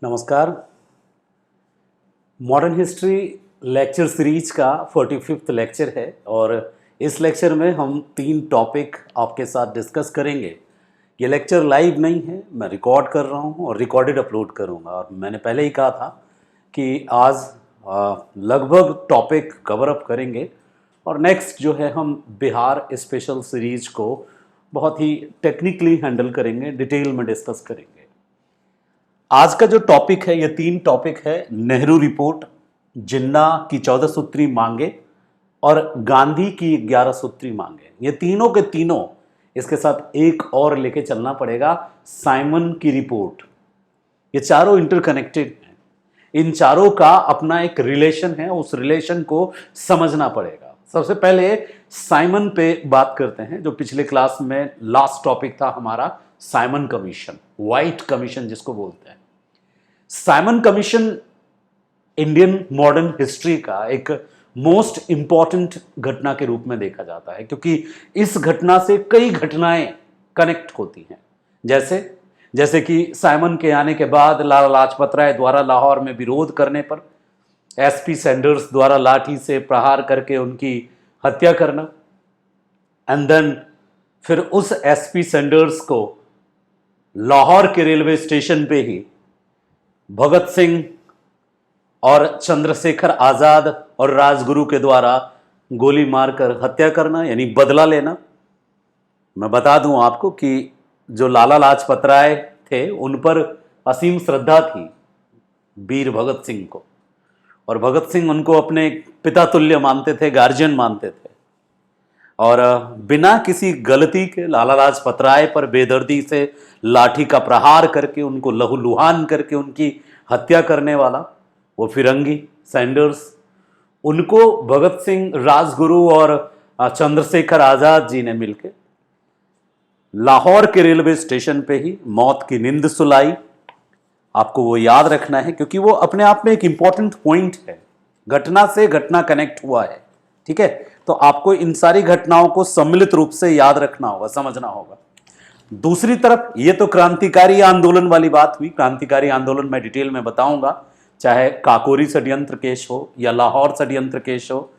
नमस्कार। Modern history lecture series का 45th lecture है और इस लेक्चर में हम 3 टॉपिक आपके साथ डिस्कस करेंगे। ये लेक्चर लाइव नहीं है, मैं रिकॉर्ड कर रहा हूँ और रिकॉर्डेड अपलोड करूँगा। और मैंने पहले ही कहा था कि आज लगभग टॉपिक कवर अप करेंगे और नेक्स्ट जो है हम बिहार स्पेशल सीरीज को बहुत ही टेक्निकली हैंडल करेंगे, डिटेल में डिस्कस करेंगे। आज का जो टॉपिक है, ये 3 टॉपिक है। नेहरू रिपोर्ट, जिन्ना की 14 सूत्री मांगे और गांधी की 11 सूत्री मांगे। ये तीनों के तीनों, इसके साथ एक और लेके चलना पड़ेगा, साइमन की रिपोर्ट। ये चारों इंटरकनेक्टेड हैं। इन चारों का अपना एक रिलेशन है, उस रिलेशन को समझना पड़ेगा। सबसे पहले साइमन पे बात करते हैं, जो पिछले क्लास में लास्ट टॉपिक था हमारा, साइमन कमीशन, व्हाइट कमीशन जिसको बोलते हैं। Simon commission Indian modern history का एक मोस्ट इंपॉर्टेंट घटना के रूप में देखा जाता है, क्योंकि इस घटना से कई घटनाएं कनेक्ट होती हैं। जैसे कि साइमन के आने के बाद लाला लाजपत राय द्वारा लाहौर में विरोध करने पर एसपी सैंडर्स द्वारा लाठी से प्रहार करके उनकी हत्या करना, एंड देन फिर उस एसपी सैंडर्स को लाहौर के रेलवे स्टेशन पे ही भगत सिंह और चंद्रशेखर आजाद और राजगुरु के द्वारा गोली मारकर हत्या करना, यानी बदला लेना। मैं बता दूं आपको कि जो लाला लाजपत राय थे उन पर असीम श्रद्धा थी वीर भगत सिंह को, और भगत सिंह उनको अपने पिता तुल्य मानते थे, गार्जियन मानते थे। और बिना किसी गलती के लाला लाजपत राय पर बेदर्दी से लाठी का प्रहार करके, उनको लहूलुहान करके उनकी हत्या करने वाला वो फिरंगी सैंडर्स, उनको भगत सिंह, राजगुरु और चंद्रशेखर आजाद जी ने मिलकर लाहौर के रेलवे स्टेशन पे ही मौत की नींद सुलाई। आपको वो याद रखना है, क्योंकि वो अपने आप में एक इंपॉर्टेंट पॉइंट है। घटना से घटना कनेक्ट हुआ है, ठीक है। तो आपको इन सारी घटनाओं को सम्मिलित रूप से याद रखना होगा, समझना होगा। दूसरी तरफ ये तो क्रांतिकारी आंदोलन वाली बात हुई। क्रांतिकारी आंदोलन मैं डिटेल में बताऊंगा, चाहे काकोरी षड्यंत्र केस हो या लाहौर षड्यंत्र केस हो,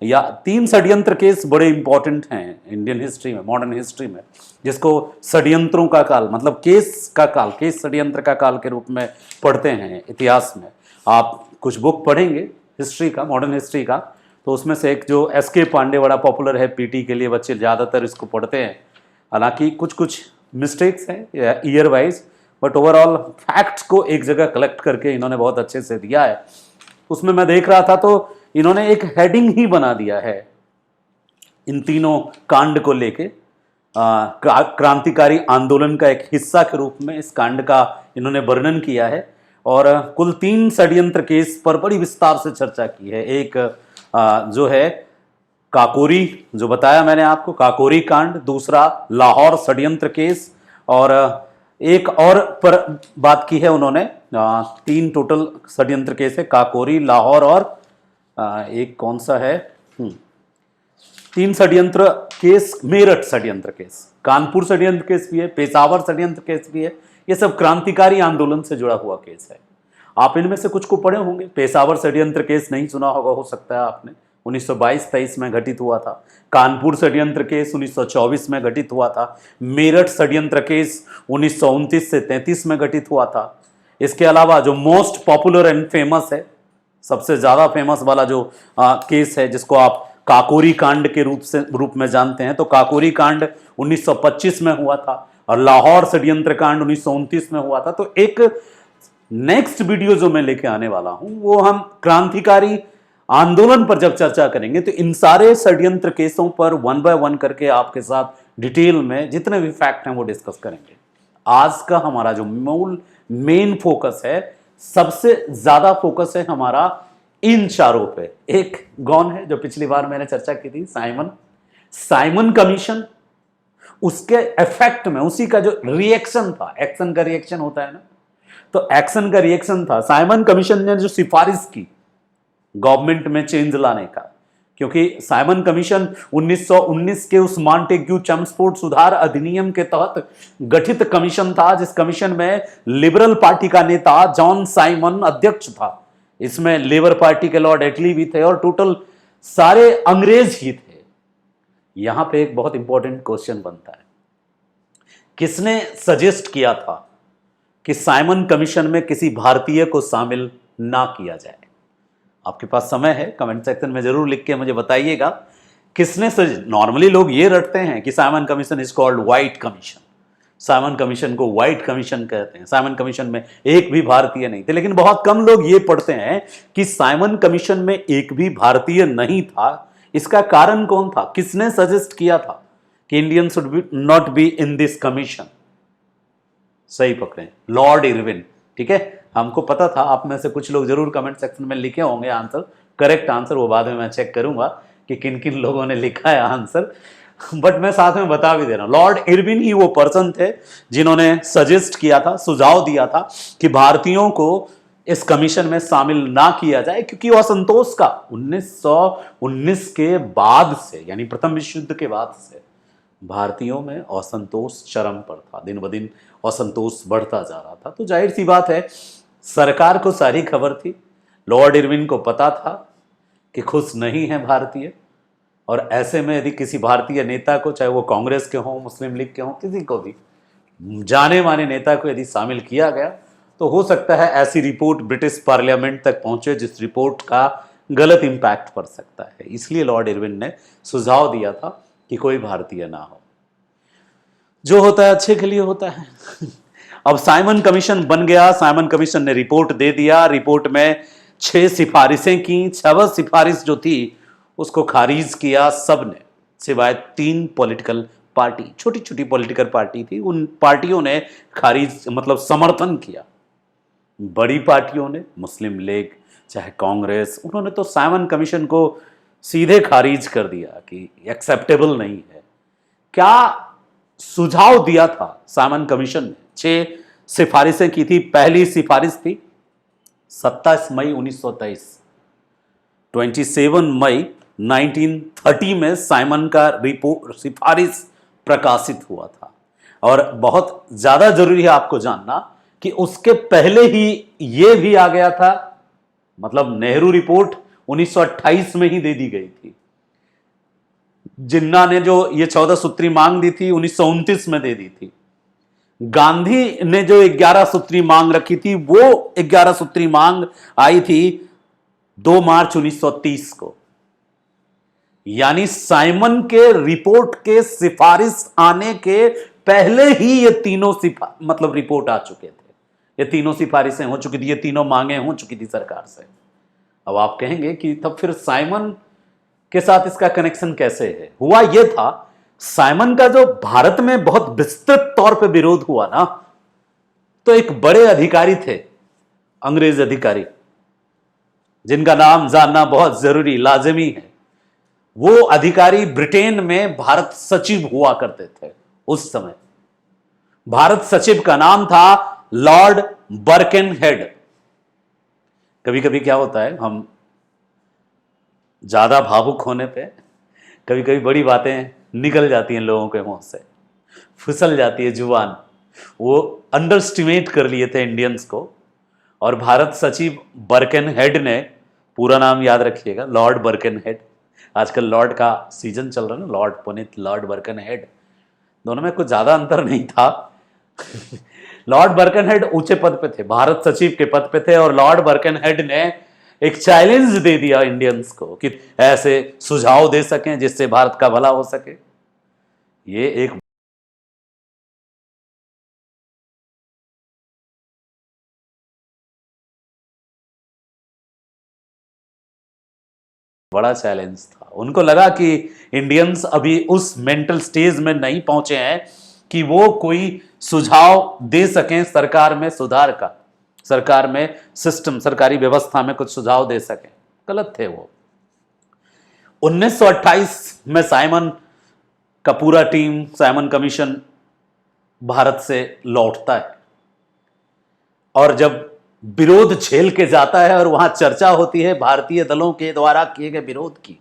या 3 षड्यंत्र केस बड़े इंपॉर्टेंट हैं इंडियन हिस्ट्री में, मॉडर्न हिस्ट्री में, जिसको षड्यंत्रों का काल, मतलब केस का काल, केस षड्यंत्र का काल के रूप में पढ़ते हैं इतिहास में। आप कुछ बुक पढ़ेंगे हिस्ट्री का, मॉडर्न हिस्ट्री का, तो उसमें से एक जो एसके पांडे बड़ा पॉपुलर है, पीटी के लिए बच्चे ज़्यादातर इसको पढ़ते हैं। हालांकि कुछ कुछ मिस्टेक्स हैं year wise, but overall facts को एक जगह कलेक्ट करके इन्होंने बहुत अच्छे से दिया है। उसमें मैं देख रहा था तो इन्होंने एक हेडिंग ही बना दिया है इन तीनों कांड को लेके, क्रांतिकारी आंदोलन का एक हिस्सा के रूप में इस कांड का इन्होंने वर्णन किया है। और कुल 3 षड्यंत्र केस पर बड़ी विस्तार से चर्चा की है। एक जो है काकोरी, जो बताया मैंने आपको, काकोरी कांड, दूसरा लाहौर षड्यंत्र केस, और एक और पर बात की है उन्होंने। 3 टोटल षड्यंत्र केस है, काकोरी, लाहौर और एक कौन सा है, 3 षड्यंत्र केस, मेरठ षड्यंत्र केस, कानपुर षड्यंत्र केस भी है, पेशावर षड्यंत्र केस भी है। ये सब क्रांतिकारी आंदोलन से जुड़ा हुआ केस है। आप इनमें से कुछ को पढ़े होंगे। पेशावर षड्यंत्र केस नहीं सुना होगा, हो सकता है आपने, 1922-23 में घटित हुआ था। कानपुर षड्यंत्र केस 1924 में घटित हुआ था। मेरठ षड्यंत्र केस 1929 से 33 में घटित हुआ था। इसके अलावा जो मोस्ट पॉपुलर एंड फेमस है, सबसे ज़्यादा फेमस वाला जो केस है, जिसको आप काकोरी कांड के रूप में जानते हैं, तो काकोरी कांड 1925 में हुआ था और लाहौर षड्यंत्र कांड 1929 में हुआ था। तो एक नेक्स्ट वीडियो जो मैं लेके आने वाला हूं, वो हम क्रांतिकारी आंदोलन पर जब चर्चा करेंगे तो इन सारे षड्यंत्र केसों पर 1 बाय 1 करके आपके साथ डिटेल में जितने भी फैक्ट हैं वो डिस्कस करेंगे। आज का हमारा जो मेन फोकस है, सबसे ज्यादा फोकस है हमारा इन चारों पे। एक कौन है, जो पिछली बार मैंने चर्चा की थी, साइमन कमीशन, उसके इफेक्ट में, उसी का जो रिएक्शन था, एक्शन का रिएक्शन होता है ना, तो एक्शन का रिएक्शन था। साइमन कमीशन ने जो सिफारिश की गवर्नमेंट में चेंज लाने का, क्योंकि साइमन कमीशन 1919 के उस मॉन्टेग्यू चम्सफोर्ड सुधार अधिनियम के तहत गठित कमीशन था, जिस कमीशन में लिबरल पार्टी का नेता जॉन साइमन अध्यक्ष था। इसमें लेबर पार्टी के लॉर्ड एटली भी थे और टोटल सारे अंग्रेज ही थे। यहां पे एक बहुत इंपॉर्टेंट क्वेश्चन बनता है, किसने सजेस्ट किया था कि साइमन कमीशन में किसी भारतीय को शामिल ना किया जाए? आपके पास समय है, कमेंट सेक्शन में जरूर लिख के मुझे बताइएगा किसने नॉर्मली लोग ये रटते हैं कि Simon commission is called white commission, Simon commission को व्हाइट कमीशन कहते हैं, साइमन कमीशन में एक भी भारतीय नहीं थे। लेकिन बहुत कम लोग ये पढ़ते हैं कि साइमन कमीशन में एक भी भारतीय नहीं था। इसका कारण कौन था? किसने सजेस्ट किया था कि Indian should be not be in this commission? सही पकड़े, लॉर्ड इरविन। ठीक है, हमको पता था। आप में से कुछ लोग जरूर कमेंट सेक्शन में लिखे होंगे आंसर, करेक्ट आंसर। वो बाद में मैं चेक करूंगा कि किन किन लोगों ने लिखा है आंसर, बट मैं साथ में बता भी दे रहा हूं, लॉर्ड इरविन ही वो पर्सन थे जिन्होंने सजेस्ट किया था, सुझाव दिया था कि भारतीयों को इस कमीशन में शामिल ना किया जाए, क्योंकि वो असंतोष का 1919 के बाद से, यानी प्रथम विश्व युद्ध के बाद से भारतीयों में असंतोष चरम पर था। दिन ब दिन असंतोष बढ़ता जा रहा था। तो जाहिर सी बात है, सरकार को सारी खबर थी, लॉर्ड इरविन को पता था कि खुश नहीं है भारतीय, और ऐसे में यदि किसी भारतीय नेता को, चाहे वो कांग्रेस के हों, मुस्लिम लीग के हों, किसी को भी, जाने माने नेता को यदि शामिल किया गया तो हो सकता है ऐसी रिपोर्ट ब्रिटिश पार्लियामेंट तक पहुंचे जिस रिपोर्ट का गलत इंपैक्ट पड़ सकता है। इसलिए लॉर्ड इरविन ने सुझाव दिया था कि कोई भारतीय ना हो। जो होता है अच्छे के लिए होता है। अब साइमन कमीशन बन गया, साइमन कमीशन ने रिपोर्ट दे दिया। रिपोर्ट में 6 सिफारिशें की। 6 सिफारिश जो थी उसको खारिज किया सबने, सिवाय 3 पॉलिटिकल पार्टी, छोटी छोटी पॉलिटिकल पार्टी थी, उन पार्टियों ने खारिज मतलब समर्थन किया। बड़ी पार्टियों ने, मुस्लिम लीग चाहे कांग्रेस, उन्होंने तो साइमन कमीशन को सीधे खारिज कर दिया कि एक्सेप्टेबल नहीं है। क्या सुझाव दिया था साइमन कमीशन ने? 6 सिफारिशें की थी। पहली सिफारिश थी 27 मई 1923, 27 मई 1930 में साइमन का रिपोर्ट सिफारिश प्रकाशित हुआ था। और बहुत ज्यादा जरूरी है आपको जानना कि उसके पहले ही यह भी आ गया था, मतलब नेहरू रिपोर्ट 1928 में ही दे दी गई थी। जिन्ना ने जो ये 14 सूत्री मांग दी थी 1929 में दे दी थी। गांधी ने जो 11 सूत्री मांग रखी थी, वो 11 सूत्री मांग आई थी 2 मार्च 1930 को। यानी साइमन के रिपोर्ट के सिफारिश आने के पहले ही ये तीनों मतलब रिपोर्ट आ चुके थे, ये तीनों सिफारिशें हो चुकी थी, ये तीनों मांगे हो चुकी थी सरकार से। अब आप कहेंगे कि तब फिर साइमन के साथ इसका कनेक्शन कैसे है? हुआ यह था, साइमन का जो भारत में बहुत विस्तृत तौर पे विरोध हुआ ना, तो एक बड़े अधिकारी थे, अंग्रेज अधिकारी, जिनका नाम जानना बहुत जरूरी लाजमी है। वो अधिकारी ब्रिटेन में भारत सचिव हुआ करते थे उस समय। भारत सचिव का नाम था लॉर्ड बर्केनहेड। कभी कभी क्या होता है, हम ज्यादा भावुक होने पे कभी कभी बड़ी बातें निकल जाती हैं लोगों के मुंह से, फिसल जाती है जुबान। वो अंडरस्टिमेट कर लिए थे इंडियंस को, और भारत सचिव बर्केनहेड ने, पूरा नाम याद रखिएगा, लॉर्ड बर्केनहेड। आजकल लॉर्ड का सीजन चल रहा है ना, लॉर्ड पुनीत, लॉर्ड बर्केनहेड, दोनों में कुछ ज्यादा अंतर नहीं था। लॉर्ड बर्केनहेड ऊंचे पद पे थे, भारत सचिव के पद पे थे, और लॉर्ड बर्केनहेड ने एक चैलेंज दे दिया इंडियंस को कि ऐसे सुझाव दे सकें जिससे भारत का भला हो सके। ये एक बड़ा चैलेंज था। उनको लगा कि इंडियंस अभी उस मेंटल स्टेज में नहीं पहुंचे हैं कि वो कोई सुझाव दे सकें सरकार में सुधार का, सरकार में सिस्टम, सरकारी व्यवस्था में कुछ सुझाव दे सकें। गलत थे वो। 1928 में साइमन का पूरा टीम, साइमन कमीशन भारत से लौटता है, और जब विरोध झेल के जाता है और वहां चर्चा होती है भारतीय दलों के द्वारा किए गए विरोध की,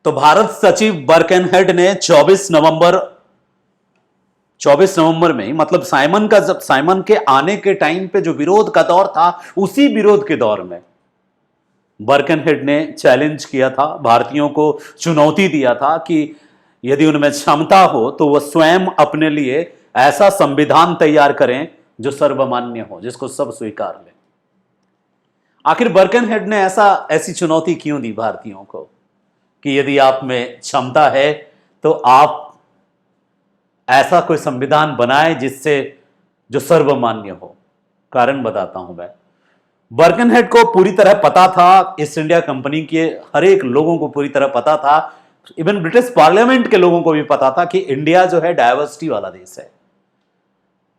तो भारत सचिव बर्कनहेड ने 24 नवंबर में, मतलब साइमन का, जब साइमन के आने के टाइम पे जो विरोध का दौर था, उसी विरोध के दौर में बर्कनहेड ने चैलेंज किया था, भारतीयों को चुनौती दिया था कि यदि उनमें क्षमता हो तो वह स्वयं अपने लिए ऐसा संविधान तैयार करें जो सर्वमान्य हो, जिसको सब स्वीकार लें। आखिर बर्कनहेड ने ऐसी चुनौती क्यों दी भारतीयों को कि यदि आप में क्षमता है तो आप ऐसा कोई संविधान बनाए जिससे जो सर्वमान्य हो? कारण बताता हूं मैं। बर्कनहेड को पूरी तरह पता था, ईस्ट इंडिया कंपनी के हर एक लोगों को पूरी तरह पता था, इवन ब्रिटिश पार्लियामेंट के लोगों को भी पता था कि इंडिया जो है डायवर्सिटी वाला देश है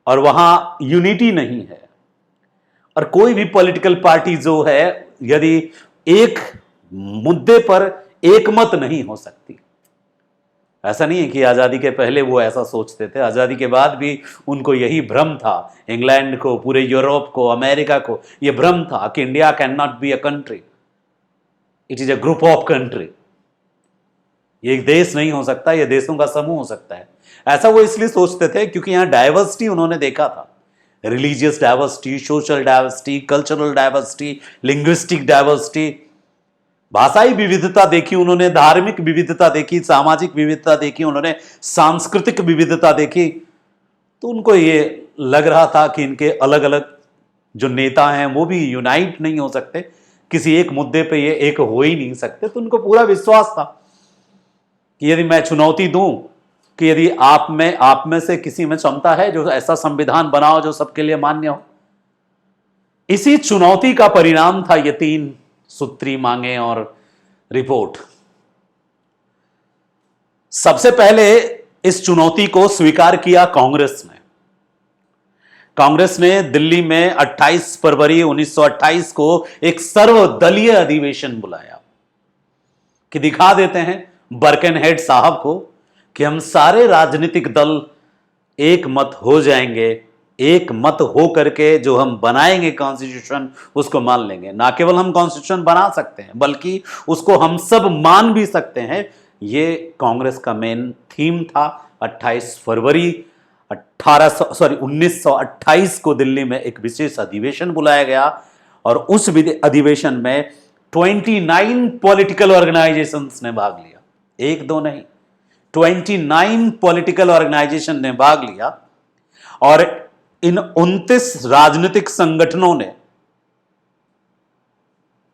और वहां यूनिटी नहीं है, और कोई भी पॉलिटिकल पार्टी जो है यदि एक मुद्दे पर एकमत नहीं हो सकती। ऐसा नहीं है कि आजादी के पहले वो ऐसा सोचते थे, आजादी के बाद भी उनको यही भ्रम था, इंग्लैंड को, पूरे यूरोप को, अमेरिका को यह भ्रम था कि India can not be a country, it is a group of country. ये एक देश नहीं हो सकता, यह देशों का समूह हो सकता है। ऐसा वो इसलिए सोचते थे क्योंकि यहां डाइवर्सिटी उन्होंने देखा था, religious diversity, social diversity, cultural diversity, linguistic diversity, भाषाई विविधता देखी उन्होंने, धार्मिक विविधता देखी, सामाजिक विविधता देखी उन्होंने, सांस्कृतिक विविधता देखी। तो उनको ये लग रहा था कि इनके अलग अलग जो नेता हैं वो भी यूनाइट नहीं हो सकते, किसी एक मुद्दे पे ये एक हो ही नहीं सकते। तो उनको पूरा विश्वास था कि यदि मैं चुनौती दूं कि यदि आप में से किसी में क्षमता है जो ऐसा संविधान बनाओ जो सबके लिए मान्य हो। इसी चुनौती का परिणाम था ये 3 सूत्री मांगे और रिपोर्ट। सबसे पहले इस चुनौती को स्वीकार किया कांग्रेस ने। कांग्रेस ने दिल्ली में 28 फरवरी 1928 को एक सर्वदलीय अधिवेशन बुलाया कि दिखा देते हैं बर्कनहेड साहब को कि हम सारे राजनीतिक दल एक मत हो जाएंगे, एक मत हो करके जो हम बनाएंगे कॉन्स्टिट्यूशन उसको मान लेंगे। ना केवल हम कॉन्स्टिट्यूशन बना सकते हैं बल्कि उसको हम सब मान भी सकते हैं। ये कांग्रेस का मेन थीम था। 28 फरवरी 1928 को दिल्ली में एक विशेष अधिवेशन बुलाया गया और उस अधिवेशन में 29 पॉलिटिकल ऑर्गेनाइजेशंस ने भाग लिया। एक दो नहीं, 29 पॉलिटिकल ऑर्गेनाइजेशन ने भाग लिया और इन 29 राजनीतिक संगठनों ने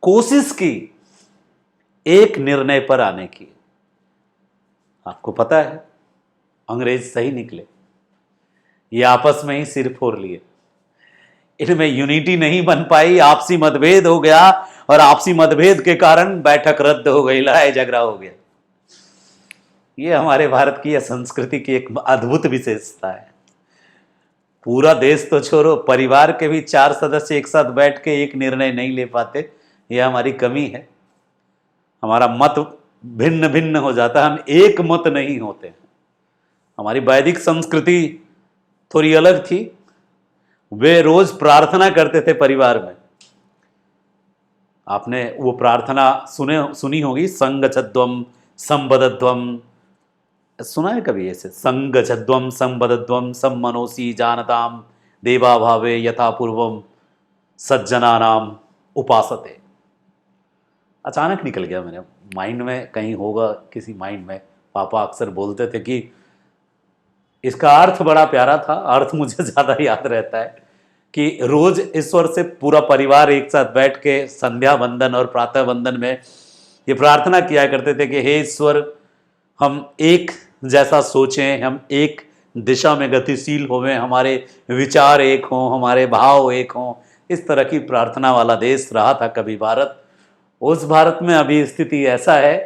कोशिश की एक निर्णय पर आने की। आपको पता है अंग्रेज सही निकले, ये आपस में ही सिर फोड़ लिए, इनमें यूनिटी नहीं बन पाई, आपसी मतभेद हो गया और आपसी मतभेद के कारण बैठक रद्द हो गई, लड़ाई झगड़ा हो गया। ये हमारे भारत की संस्कृति की एक अद्भुत विशेषता है। पूरा देश तो छोड़ो, परिवार के भी 4 सदस्य एक साथ बैठ के एक निर्णय नहीं ले पाते, यह हमारी कमी है। हमारा मत भिन्न भिन्न हो जाता है, हम एक मत नहीं होते। हमारी वैदिक संस्कृति थोड़ी अलग थी, वे रोज प्रार्थना करते थे परिवार में। आपने वो प्रार्थना सुनी होगी, संगच्छध्वम संबद्धध्वम, सुना है कभी ऐसे? संगच्छध्वम संबद्धध्वम सम्मनोसी जानताम देवा भावे यथा पूर्वम सज्जनानाम उपासते। अचानक निकल गया मेरे माइंड में, कहीं होगा किसी माइंड में। पापा अक्सर बोलते थे कि इसका अर्थ बड़ा प्यारा था, अर्थ मुझे ज़्यादा याद रहता है कि रोज ईश्वर से पूरा परिवार एक साथ बैठ के संध्या वंदन और प्रातः वंदन में ये प्रार्थना किया करते थे कि हे ईश्वर, हम एक जैसा सोचें, हम एक दिशा में गतिशील होवें, हमारे विचार एक हों, हमारे भाव एक हों। इस तरह की प्रार्थना वाला देश रहा था कभी भारत। उस भारत में अभी स्थिति ऐसा है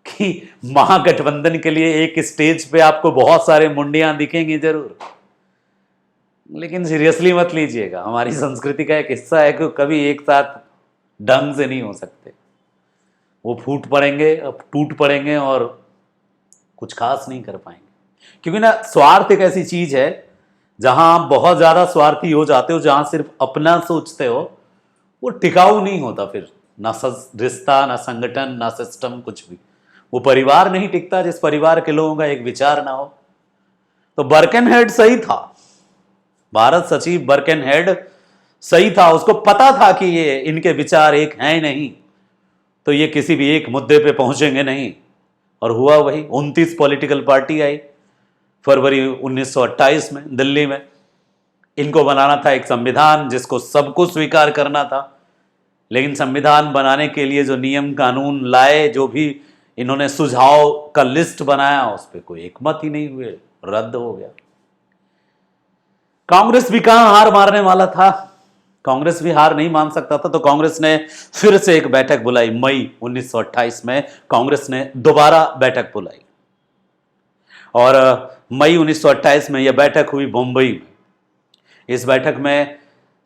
कि महागठबंधन के लिए एक स्टेज पे आपको बहुत सारे मुंडियां दिखेंगी जरूर, लेकिन सीरियसली मत लीजिएगा। हमारी संस्कृति का एक हिस्सा है कि कभी एक साथ ढंग से नहीं हो सकते। वो फूट पड़ेंगे, टूट पड़ेंगे और कुछ खास नहीं कर पाएंगे। क्योंकि ना, स्वार्थ एक ऐसी चीज है जहां आप बहुत ज्यादा स्वार्थी हो जाते हो, जहां सिर्फ अपना सोचते हो, वो टिकाऊ नहीं होता। फिर ना रिश्ता, ना संगठन, ना सिस्टम, कुछ भी वो परिवार नहीं टिकता जिस परिवार के लोगों का एक विचार ना हो। तो बर्केनहेड सही था, भारत सचिव बर्केनहेड सही था, उसको पता था कि ये इनके विचार एक हैं नहीं, तो ये किसी भी एक मुद्दे पे पहुंचेंगे नहीं। और हुआ वही, 29 पॉलिटिकल पार्टी आई फरवरी 1928 में दिल्ली में। इनको बनाना था एक संविधान जिसको सबको स्वीकार करना था, लेकिन संविधान बनाने के लिए जो नियम कानून लाए, जो भी इन्होंने सुझाव का लिस्ट बनाया, उस पर कोई एकमत ही नहीं हुए, रद्द हो गया। कांग्रेस भी कहां हार मारने वाला था, कांग्रेस भी हार नहीं मान सकता था, तो कांग्रेस ने फिर से एक बैठक बुलाई। मई 1928 में कांग्रेस ने दोबारा बैठक बुलाई और मई 1928 में यह बैठक हुई मुंबई में। इस बैठक में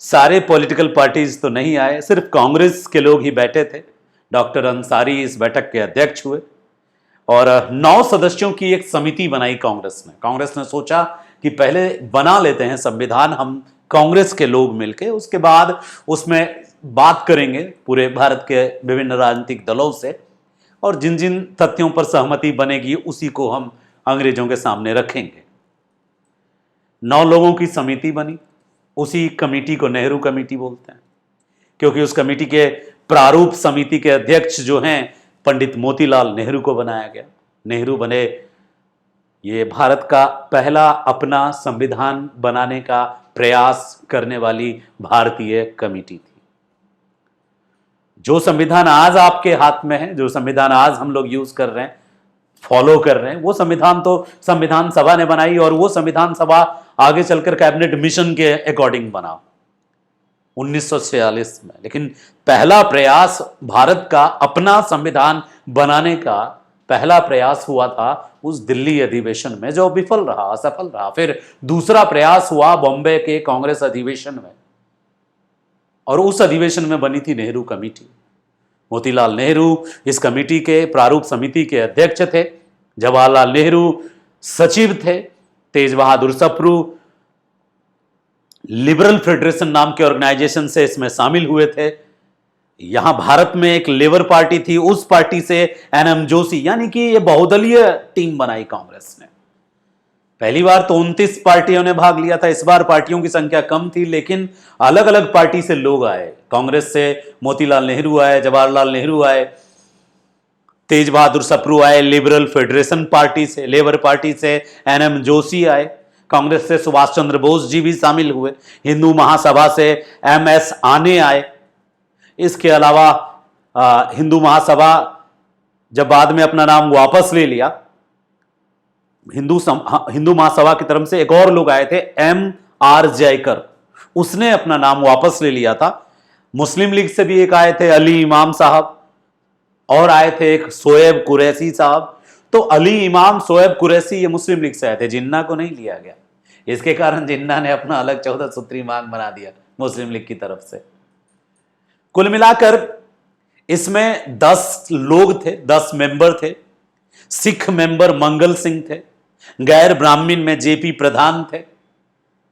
सारे पॉलिटिकल पार्टीज तो नहीं आए, सिर्फ कांग्रेस के लोग ही बैठे थे। डॉक्टर अंसारी इस बैठक के अध्यक्ष हुए और 9 सदस्यों की एक समिति बनाई कांग्रेस ने। कांग्रेस ने सोचा कि पहले बना लेते हैं संविधान हम कांग्रेस के लोग मिलकर, उसके बाद उसमें बात करेंगे पूरे भारत के विभिन्न राजनीतिक दलों से, और जिन जिन तथ्यों पर सहमति बनेगी उसी को हम अंग्रेजों के सामने रखेंगे। 9 लोगों की समिति बनी। उसी कमेटी को नेहरू कमेटी बोलते हैं, क्योंकि उस कमेटी के प्रारूप समिति के अध्यक्ष जो हैं पंडित मोतीलाल नेहरू को बनाया गया। नेहरू बने, ये भारत का पहला अपना संविधान बनाने का प्रयास करने वाली भारतीय कमेटी थी। जो संविधान आज आपके हाथ में है, जो संविधान आज हम लोग यूज कर रहे हैं, फॉलो कर रहे हैं, वो संविधान तो संविधान सभा ने बनाई, और वो संविधान सभा आगे चलकर कैबिनेट मिशन के अकॉर्डिंग बना 1946 में। लेकिन पहला प्रयास भारत का अपना संविधान बनाने का पहला प्रयास हुआ था उस दिल्ली अधिवेशन में, जो विफल रहा, असफल रहा। फिर दूसरा प्रयास हुआ बॉम्बे के कांग्रेस अधिवेशन में, और उस अधिवेशन में बनी थी नेहरू कमेटी। मोतीलाल नेहरू इस कमेटी के प्रारूप समिति के अध्यक्ष थे, जवाहरलाल नेहरू सचिव थे, तेज बहादुर सप्रू लिबरल फेडरेशन नाम के ऑर्गेनाइजेशन से इसमें शामिल हुए थे। यहां भारत में एक लेबर पार्टी थी, उस पार्टी से एनएम जोशी, यानी कि ये बहुदलीय टीम बनाई कांग्रेस ने। पहली बार तो 29 पार्टियों ने भाग लिया था, इस बार पार्टियों की संख्या कम थी, लेकिन अलग अलग पार्टी से लोग आए। कांग्रेस से मोतीलाल नेहरू आए, जवाहरलाल नेहरू आए, तेज बहादुर सप्रू आए, लिबरल फेडरेशन पार्टी से, लेबर पार्टी से एनएम जोशी आए, कांग्रेस से सुभाष चंद्र बोस जी भी शामिल हुए, हिंदू महासभा से एमएस आने आए। इसके अलावा हिंदू महासभा जब बाद में अपना नाम वापस ले लिया, हिंदू महासभा की तरफ से एक और लोग आए थे, एम आर जयकर, उसने अपना नाम वापस ले लिया था। मुस्लिम लीग से भी एक आए थे, अली इमाम साहब, और आए थे एक शोएब कुरैशी साहब। तो अली इमाम, शोएब कुरैशी, ये मुस्लिम लीग से आए थे, जिन्ना को नहीं लिया गया। इसके कारण जिन्ना ने अपना अलग 14 सूत्री मांग बना दिया मुस्लिम लीग की तरफ से। कुल मिलाकर इसमें 10 लोग थे, 10 मेंबर थे। सिख मेंबर मंगल सिंह थे, गैर ब्राह्मीण में जेपी प्रधान थे।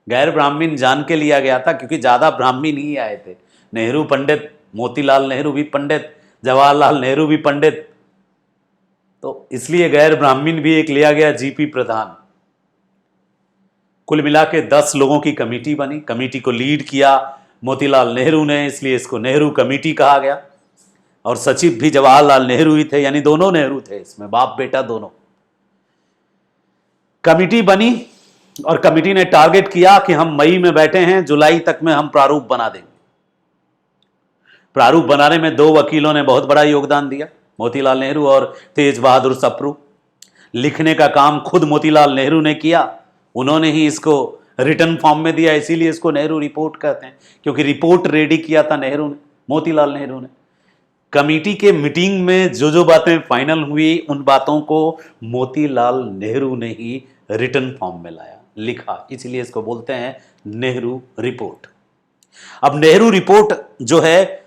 गैर ब्राह्मीण जान के लिया गया था क्योंकि ज्यादा ब्राह्मीण ही आए थे। नेहरू पंडित, मोतीलाल नेहरू भी पंडित, जवाहरलाल नेहरू भी पंडित, तो इसलिए गैर ब्राह्मीण भी एक लिया गया, जीपी प्रधान। कुल मिला के 10 लोगों की कमेटी बनी। कमेटी को लीड किया मोतीलाल नेहरू ने, इसलिए इसको नेहरू कमेटी कहा गया। और सचिव भी जवाहरलाल नेहरू ही थे, यानी दोनों नेहरू थे इसमें, बाप बेटा दोनों। कमेटी बनी और कमेटी ने टारगेट किया कि हम मई में बैठे हैं, जुलाई तक में हम प्रारूप बना देंगे। प्रारूप बनाने में 2 वकीलों ने बहुत बड़ा योगदान दिया, मोतीलाल नेहरू और तेज बहादुर सप्रू। लिखने का काम खुद मोतीलाल नेहरू ने किया, उन्होंने ही इसको रिटर्न फॉर्म में दिया, इसीलिए इसको नेहरू रिपोर्ट कहते हैं, क्योंकि रिपोर्ट रेडी किया था नेहरू ने, मोतीलाल नेहरू ने। कमेटी के मीटिंग में जो जो बातें फाइनल हुई, उन बातों को मोतीलाल नेहरू ने ही रिटर्न फॉर्म में लाया, लिखा, इसलिए इसको बोलते हैं नेहरू रिपोर्ट। अब नेहरू रिपोर्ट जो है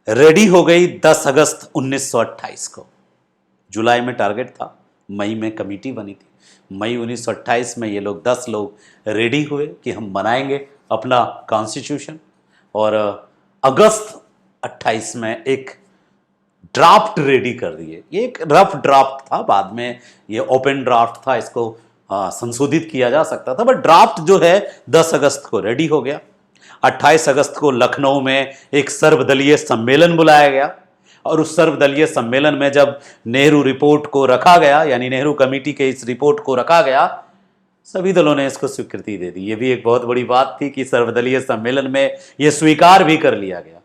रेडी हो गई 10 अगस्त 1928 को। जुलाई में टारगेट था, मई में कमेटी बनी थी। मई 1928 में ये लोग 10 लोग रेडी हुए कि हम बनाएंगे अपना कॉन्स्टिट्यूशन, और अगस्त 28 में एक ड्राफ्ट रेडी कर दिए। ये एक रफ ड्राफ्ट था, बाद में ये ओपन ड्राफ्ट था, इसको संशोधित किया जा सकता था, बट ड्राफ्ट जो है 10 अगस्त को रेडी हो गया। 28 अगस्त को लखनऊ में एक सर्वदलीय सम्मेलन बुलाया गया और उस सर्वदलीय सम्मेलन में जब नेहरू रिपोर्ट को रखा गया, यानी नेहरू कमेटी के इस रिपोर्ट को रखा गया, सभी दलों ने इसको स्वीकृति दे दी। ये भी एक बहुत बड़ी बात थी कि सर्वदलीय सम्मेलन में यह स्वीकार भी कर लिया गया।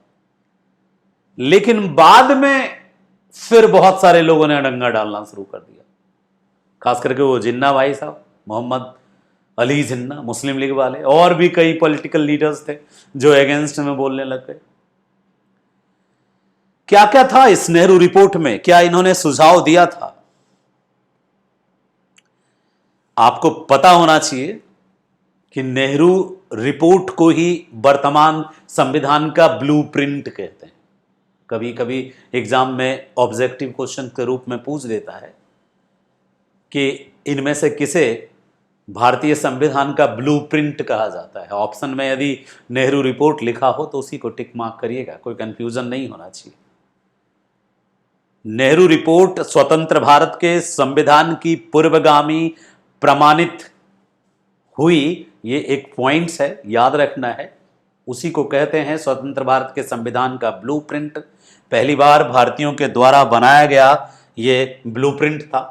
लेकिन बाद में फिर बहुत सारे लोगों ने अड़ंगा डालना शुरू कर दिया, खास करके वो जिन्ना भाई साहब, मोहम्मद अली जिन्ना, मुस्लिम लीग वाले, और भी कई पॉलिटिकल लीडर्स थे जो अगेंस्ट में बोलने लग गए। क्या क्या था इस नेहरू रिपोर्ट में, क्या इन्होंने सुझाव दिया था? आपको पता होना चाहिए कि नेहरू रिपोर्ट को ही वर्तमान संविधान का ब्लूप्रिंट कहते हैं। कभी कभी एग्जाम में ऑब्जेक्टिव क्वेश्चन के रूप में पूछ देता है कि इनमें से किसे भारतीय संविधान का ब्लूप्रिंट कहा जाता है। ऑप्शन में यदि नेहरू रिपोर्ट लिखा हो तो उसी को टिक मार्क करिएगा, कोई कंफ्यूजन नहीं होना चाहिए। नेहरू रिपोर्ट स्वतंत्र भारत के संविधान की पूर्वगामी प्रमाणित हुई, ये एक पॉइंट्स है, याद रखना है। उसी को कहते हैं स्वतंत्र भारत के संविधान का ब्लूप्रिंट। पहली बार भारतीयों के द्वारा बनाया गया ये ब्लूप्रिंट था।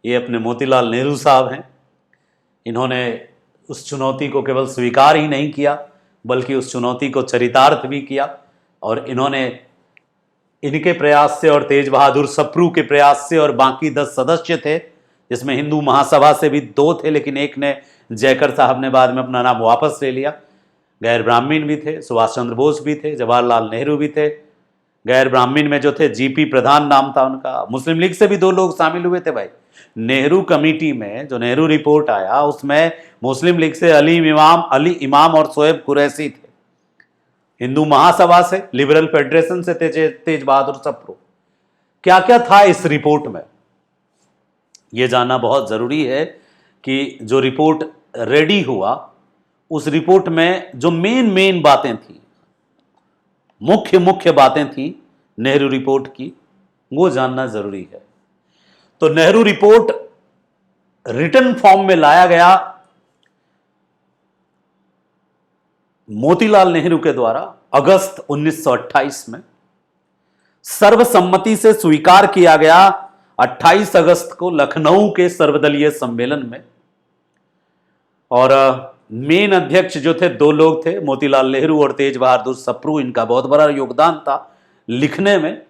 ये अपने मोतीलाल नेहरू साहब हैं। इन्होंने उस चुनौती को केवल स्वीकार ही नहीं किया बल्कि उस चुनौती को चरितार्थ भी किया, और इन्होंने इनके प्रयास से और तेज बहादुर सप्रू के प्रयास से और बाकी 10 सदस्य थे, जिसमें हिंदू महासभा से भी 2 थे, लेकिन एक ने, जयकर साहब ने बाद में अपना नाम वापस ले लिया। गैर ब्राह्मीण भी थे, सुभाष चंद्र बोस भी थे, जवाहरलाल नेहरू भी थे। गैर ब्राह्मीण में जो थे जीपी प्रधान नाम था उनका। मुस्लिम लीग से भी 2 लोग शामिल हुए थे भाई। नेहरू कमेटी में जो नेहरू रिपोर्ट आया उसमें मुस्लिम लीग से अली इमाम और शोएब कुरैशी थे। हिंदू महासभा से, लिबरल फेडरेशन से तेज बहादुर सप्रू। क्या क्या था इस रिपोर्ट में, यह जानना बहुत जरूरी है कि जो रिपोर्ट रेडी हुआ उस रिपोर्ट में जो मेन बातें थी, मुख्य बातें थी नेहरू रिपोर्ट की, वो जानना जरूरी है। तो नेहरू रिपोर्ट रिटन फॉर्म में लाया गया मोतीलाल नेहरू के द्वारा अगस्त 1928 में। सर्वसम्मति से स्वीकार किया गया 28 अगस्त को लखनऊ के सर्वदलीय सम्मेलन में। और मेन अध्यक्ष जो थे 2 लोग थे, मोतीलाल नेहरू और तेज बहादुर सप्रू। इनका बहुत बड़ा योगदान था लिखने में।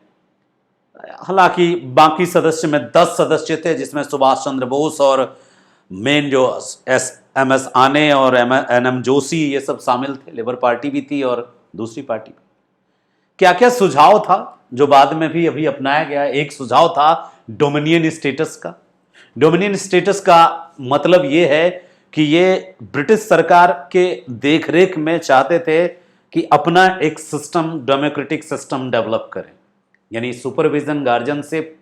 हालांकि बाकी सदस्य में 10 सदस्य थे, जिसमें सुभाष चंद्र बोस और मेन जो एम एस आने और एन एम जोशी ये सब शामिल थे। लेबर पार्टी भी थी और दूसरी पार्टी भी। क्या क्या सुझाव था जो बाद में भी अभी अपनाया गया? एक सुझाव था डोमिनियन स्टेटस का। डोमिनियन स्टेटस का मतलब ये है कि ये ब्रिटिश सरकार के देखरेख में चाहते थे कि अपना एक सिस्टम, डेमोक्रेटिक सिस्टम डेवलप करें, यानी सुपरविजन गार्जियनशिप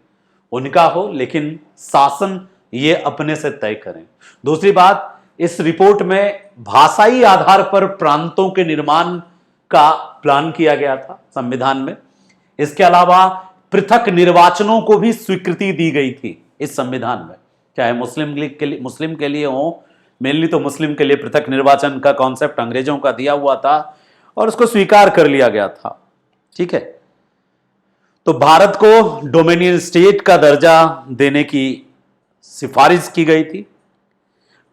उनका हो लेकिन शासन ये अपने से तय करें। दूसरी बात, इस रिपोर्ट में भाषाई आधार पर प्रांतों के निर्माण का प्लान किया गया था संविधान में। इसके अलावा पृथक निर्वाचनों को भी स्वीकृति दी गई थी इस संविधान में, चाहे मुस्लिम के लिए हो। मेनली तो मुस्लिम के लिए पृथक निर्वाचन का कॉन्सेप्ट अंग्रेजों का दिया हुआ था और उसको स्वीकार कर लिया गया था। ठीक है, तो भारत को डोमिनियन स्टेट का दर्जा देने की सिफारिश की गई थी।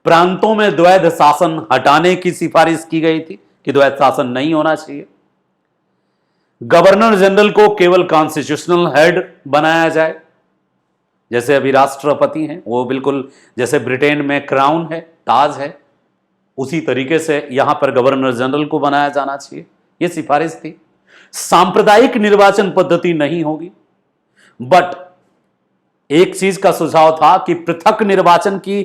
प्रांतों में द्वैध शासन हटाने की सिफारिश की गई थी कि द्वैध शासन नहीं होना चाहिए। गवर्नर जनरल को केवल कॉन्स्टिट्यूशनल हेड बनाया जाए, जैसे अभी राष्ट्रपति हैं, वो बिल्कुल जैसे ब्रिटेन में क्राउन है, ताज है, उसी तरीके से यहां पर गवर्नर जनरल को बनाया जाना चाहिए, यह सिफारिश थी। सांप्रदायिक निर्वाचन पद्धति नहीं होगी, बट एक चीज का सुझाव था कि पृथक निर्वाचन की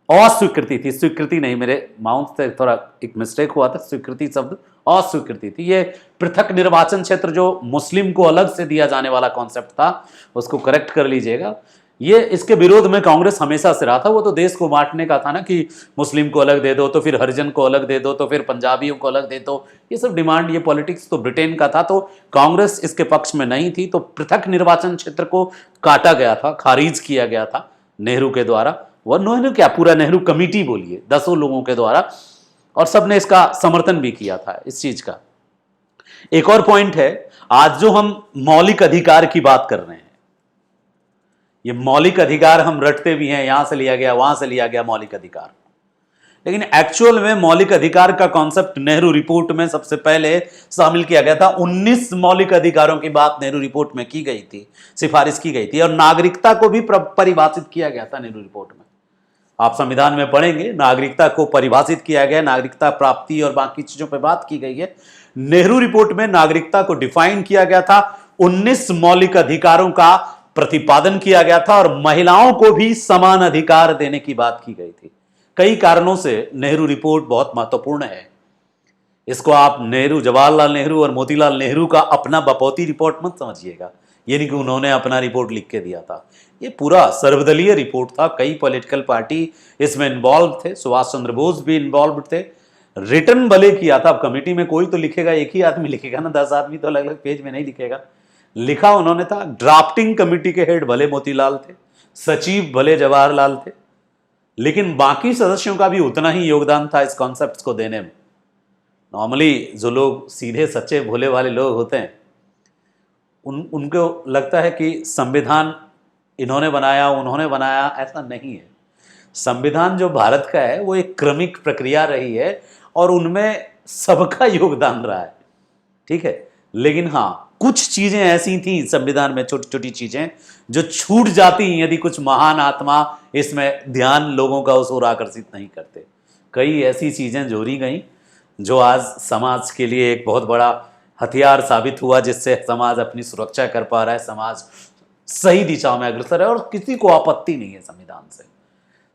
अस्वीकृति थी, स्वीकृति नहीं, मेरे माउथ से थोड़ा एक मिस्टेक हुआ था, स्वीकृति शब्द अस्वीकृति थी। ये पृथक निर्वाचन क्षेत्र जो मुस्लिम को अलग से दिया जाने वाला कॉन्सेप्ट था, उसको करेक्ट कर लीजिएगा। ये इसके विरोध में कांग्रेस हमेशा से रहा था। वो तो देश को बांटने का था ना, कि मुस्लिम को अलग दे दो तो फिर हरिजन को अलग दे दो तो फिर पंजाबियों को अलग दे दो, ये सब डिमांड, ये पॉलिटिक्स तो ब्रिटेन का था। तो कांग्रेस इसके पक्ष में नहीं थी। तो पृथक निर्वाचन क्षेत्र को काटा गया था, खारिज किया गया था नेहरू के द्वारा। वह नेहरू क्या, पूरा नेहरू कमेटी बोलिए, 10 लोगों के द्वारा, और सबने इसका समर्थन भी किया था इस चीज का। एक और पॉइंट है, आज जो हम मौलिक अधिकार की बात कर रहे हैं, ये मौलिक अधिकार हम रटते भी हैं, यहां से लिया गया वहां से लिया गया मौलिक अधिकार, लेकिन एक्चुअल में मौलिक अधिकार का कॉन्सेप्ट नेहरू रिपोर्ट में सबसे पहले शामिल किया गया था। 19 मौलिक अधिकारों की बात नेहरू रिपोर्ट में की गई थी, सिफारिश की गई थी, और नागरिकता को भी परिभाषित किया गया था नेहरू रिपोर्ट में। आप संविधान में पढ़ेंगे, नागरिकता को परिभाषित किया गया, नागरिकता प्राप्ति और बाकी चीजों पर बात की गई है। नेहरू रिपोर्ट में नागरिकता को डिफाइन किया गया था, 19 मौलिक अधिकारों का प्रतिपादन किया गया था, और महिलाओं को भी समान अधिकार देने की बात की गई थी। कई कारणों से नेहरू रिपोर्ट बहुत महत्वपूर्ण है। इसको आप नेहरू, जवाहरलाल नेहरू और मोतीलाल नेहरू का अपना बपौती रिपोर्ट मत समझिएगा, ये नहीं कि उन्होंने अपना रिपोर्ट लिख के दिया था। ये पूरा सर्वदलीय रिपोर्ट था, कई पॉलिटिकल पार्टी इसमें इन्वॉल्व थे, सुभाष चंद्र बोस भी इन्वॉल्व थे। रिटर्न भले किया था, अब कमेटी में कोई तो लिखेगा, एक ही आदमी लिखेगा ना, 10 आदमी तो अलग अलग पेज में नहीं लिखेगा, लिखा उन्होंने था। ड्राफ्टिंग कमेटी के हेड भले मोतीलाल थे, सचिव भले जवाहरलाल थे, लेकिन बाकी सदस्यों का भी उतना ही योगदान था इस कॉन्सेप्ट्स को देने में। नॉर्मली जो लोग सीधे सच्चे भोले वाले लोग होते हैं, उनको लगता है कि संविधान इन्होंने बनाया उन्होंने बनाया, ऐसा नहीं है। संविधान जो भारत का है वो एक क्रमिक प्रक्रिया रही है, और उनमें सबका योगदान रहा है, ठीक है। लेकिन हाँ, कुछ चीजें ऐसी थी संविधान में, छोटी छोटी चीजें जो छूट जाती यदि कुछ महान आत्मा इसमें ध्यान लोगों का उस ओर आकर्षित नहीं करते। कई ऐसी चीजें जोड़ी गई जो आज समाज के लिए एक बहुत बड़ा हथियार साबित हुआ, जिससे समाज अपनी सुरक्षा कर पा रहा है, समाज सही दिशा में अग्रसर है, और किसी को आपत्ति नहीं है संविधान से।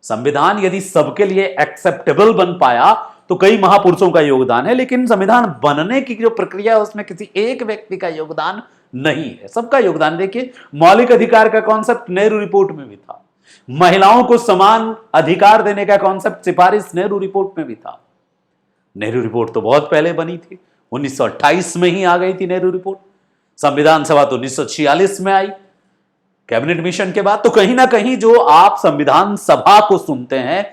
संविधान यदि सबके लिए एक्सेप्टेबल बन पाया तो कई महापुरुषों का योगदान है, लेकिन संविधान बनने की जो प्रक्रिया है उसमें किसी एक व्यक्ति का योगदान नहीं है, सबका योगदान। देखिए, मौलिक अधिकार का कॉन्सेप्ट नेहरू रिपोर्ट में भी था, महिलाओं को समान अधिकार देने का कॉन्सेप्ट सिफारिश नेहरू रिपोर्ट में भी था। नेहरू रिपोर्ट तो बहुत पहले बनी थी, 1928 में ही आ गई थी नेहरू रिपोर्ट। संविधान सभा तो 1946 में आई कैबिनेट मिशन के बाद। तो कहीं ना कहीं जो आप संविधान सभा को सुनते हैं,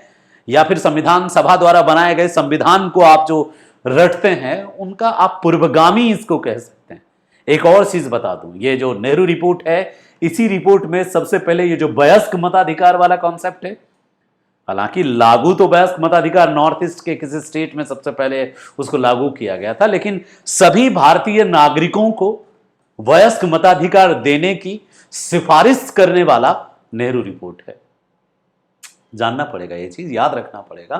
या फिर संविधान सभा द्वारा बनाए गए संविधान को आप जो रटते हैं, उनका आप पूर्वगामी इसको कह सकते हैं। एक और चीज बता दूं, ये जो नेहरू रिपोर्ट है, इसी रिपोर्ट में सबसे पहले ये जो वयस्क मताधिकार वाला कॉन्सेप्ट है, हालांकि लागू तो वयस्क मताधिकार नॉर्थ ईस्ट के किसी स्टेट में सबसे पहले उसको लागू किया गया था, लेकिन सभी भारतीय नागरिकों को वयस्क मताधिकार देने की सिफारिश करने वाला नेहरू रिपोर्ट है। जानना पड़ेगा, ये चीज याद रखना पड़ेगा,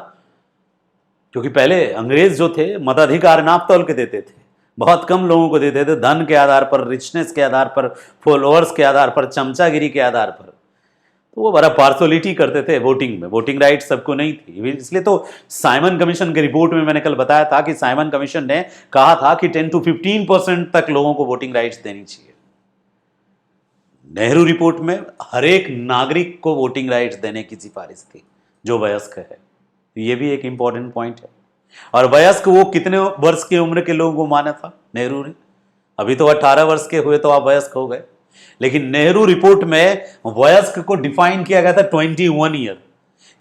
क्योंकि पहले अंग्रेज जो थे मताधिकार नाप तौल के देते थे, बहुत कम लोगों को देते थे, धन के आधार पर, रिचनेस के आधार पर, फॉलोअर्स के आधार पर, चमचागिरी के आधार पर। तो वो बड़ा पार्सोलिटी करते थे वोटिंग में, वोटिंग राइट सबको नहीं थी। इसलिए तो साइमन कमीशन की रिपोर्ट में मैंने कल बताया था कि साइमन कमीशन ने कहा था कि 10 to 15% तक लोगों को वोटिंग राइट्स देनी चाहिए। नेहरू रिपोर्ट में हर एक नागरिक को वोटिंग राइट्स देने की सिफारिश थी जो वयस्क है। ये भी एक इंपॉर्टेंट पॉइंट है। और वयस्क वो कितने वर्ष की उम्र के लोगों को माना था नेहरू ने? अभी तो 18 वर्ष के हुए तो आप वयस्क हो गए, लेकिन नेहरू रिपोर्ट में वयस्क को डिफाइन किया गया था 21 ईयर,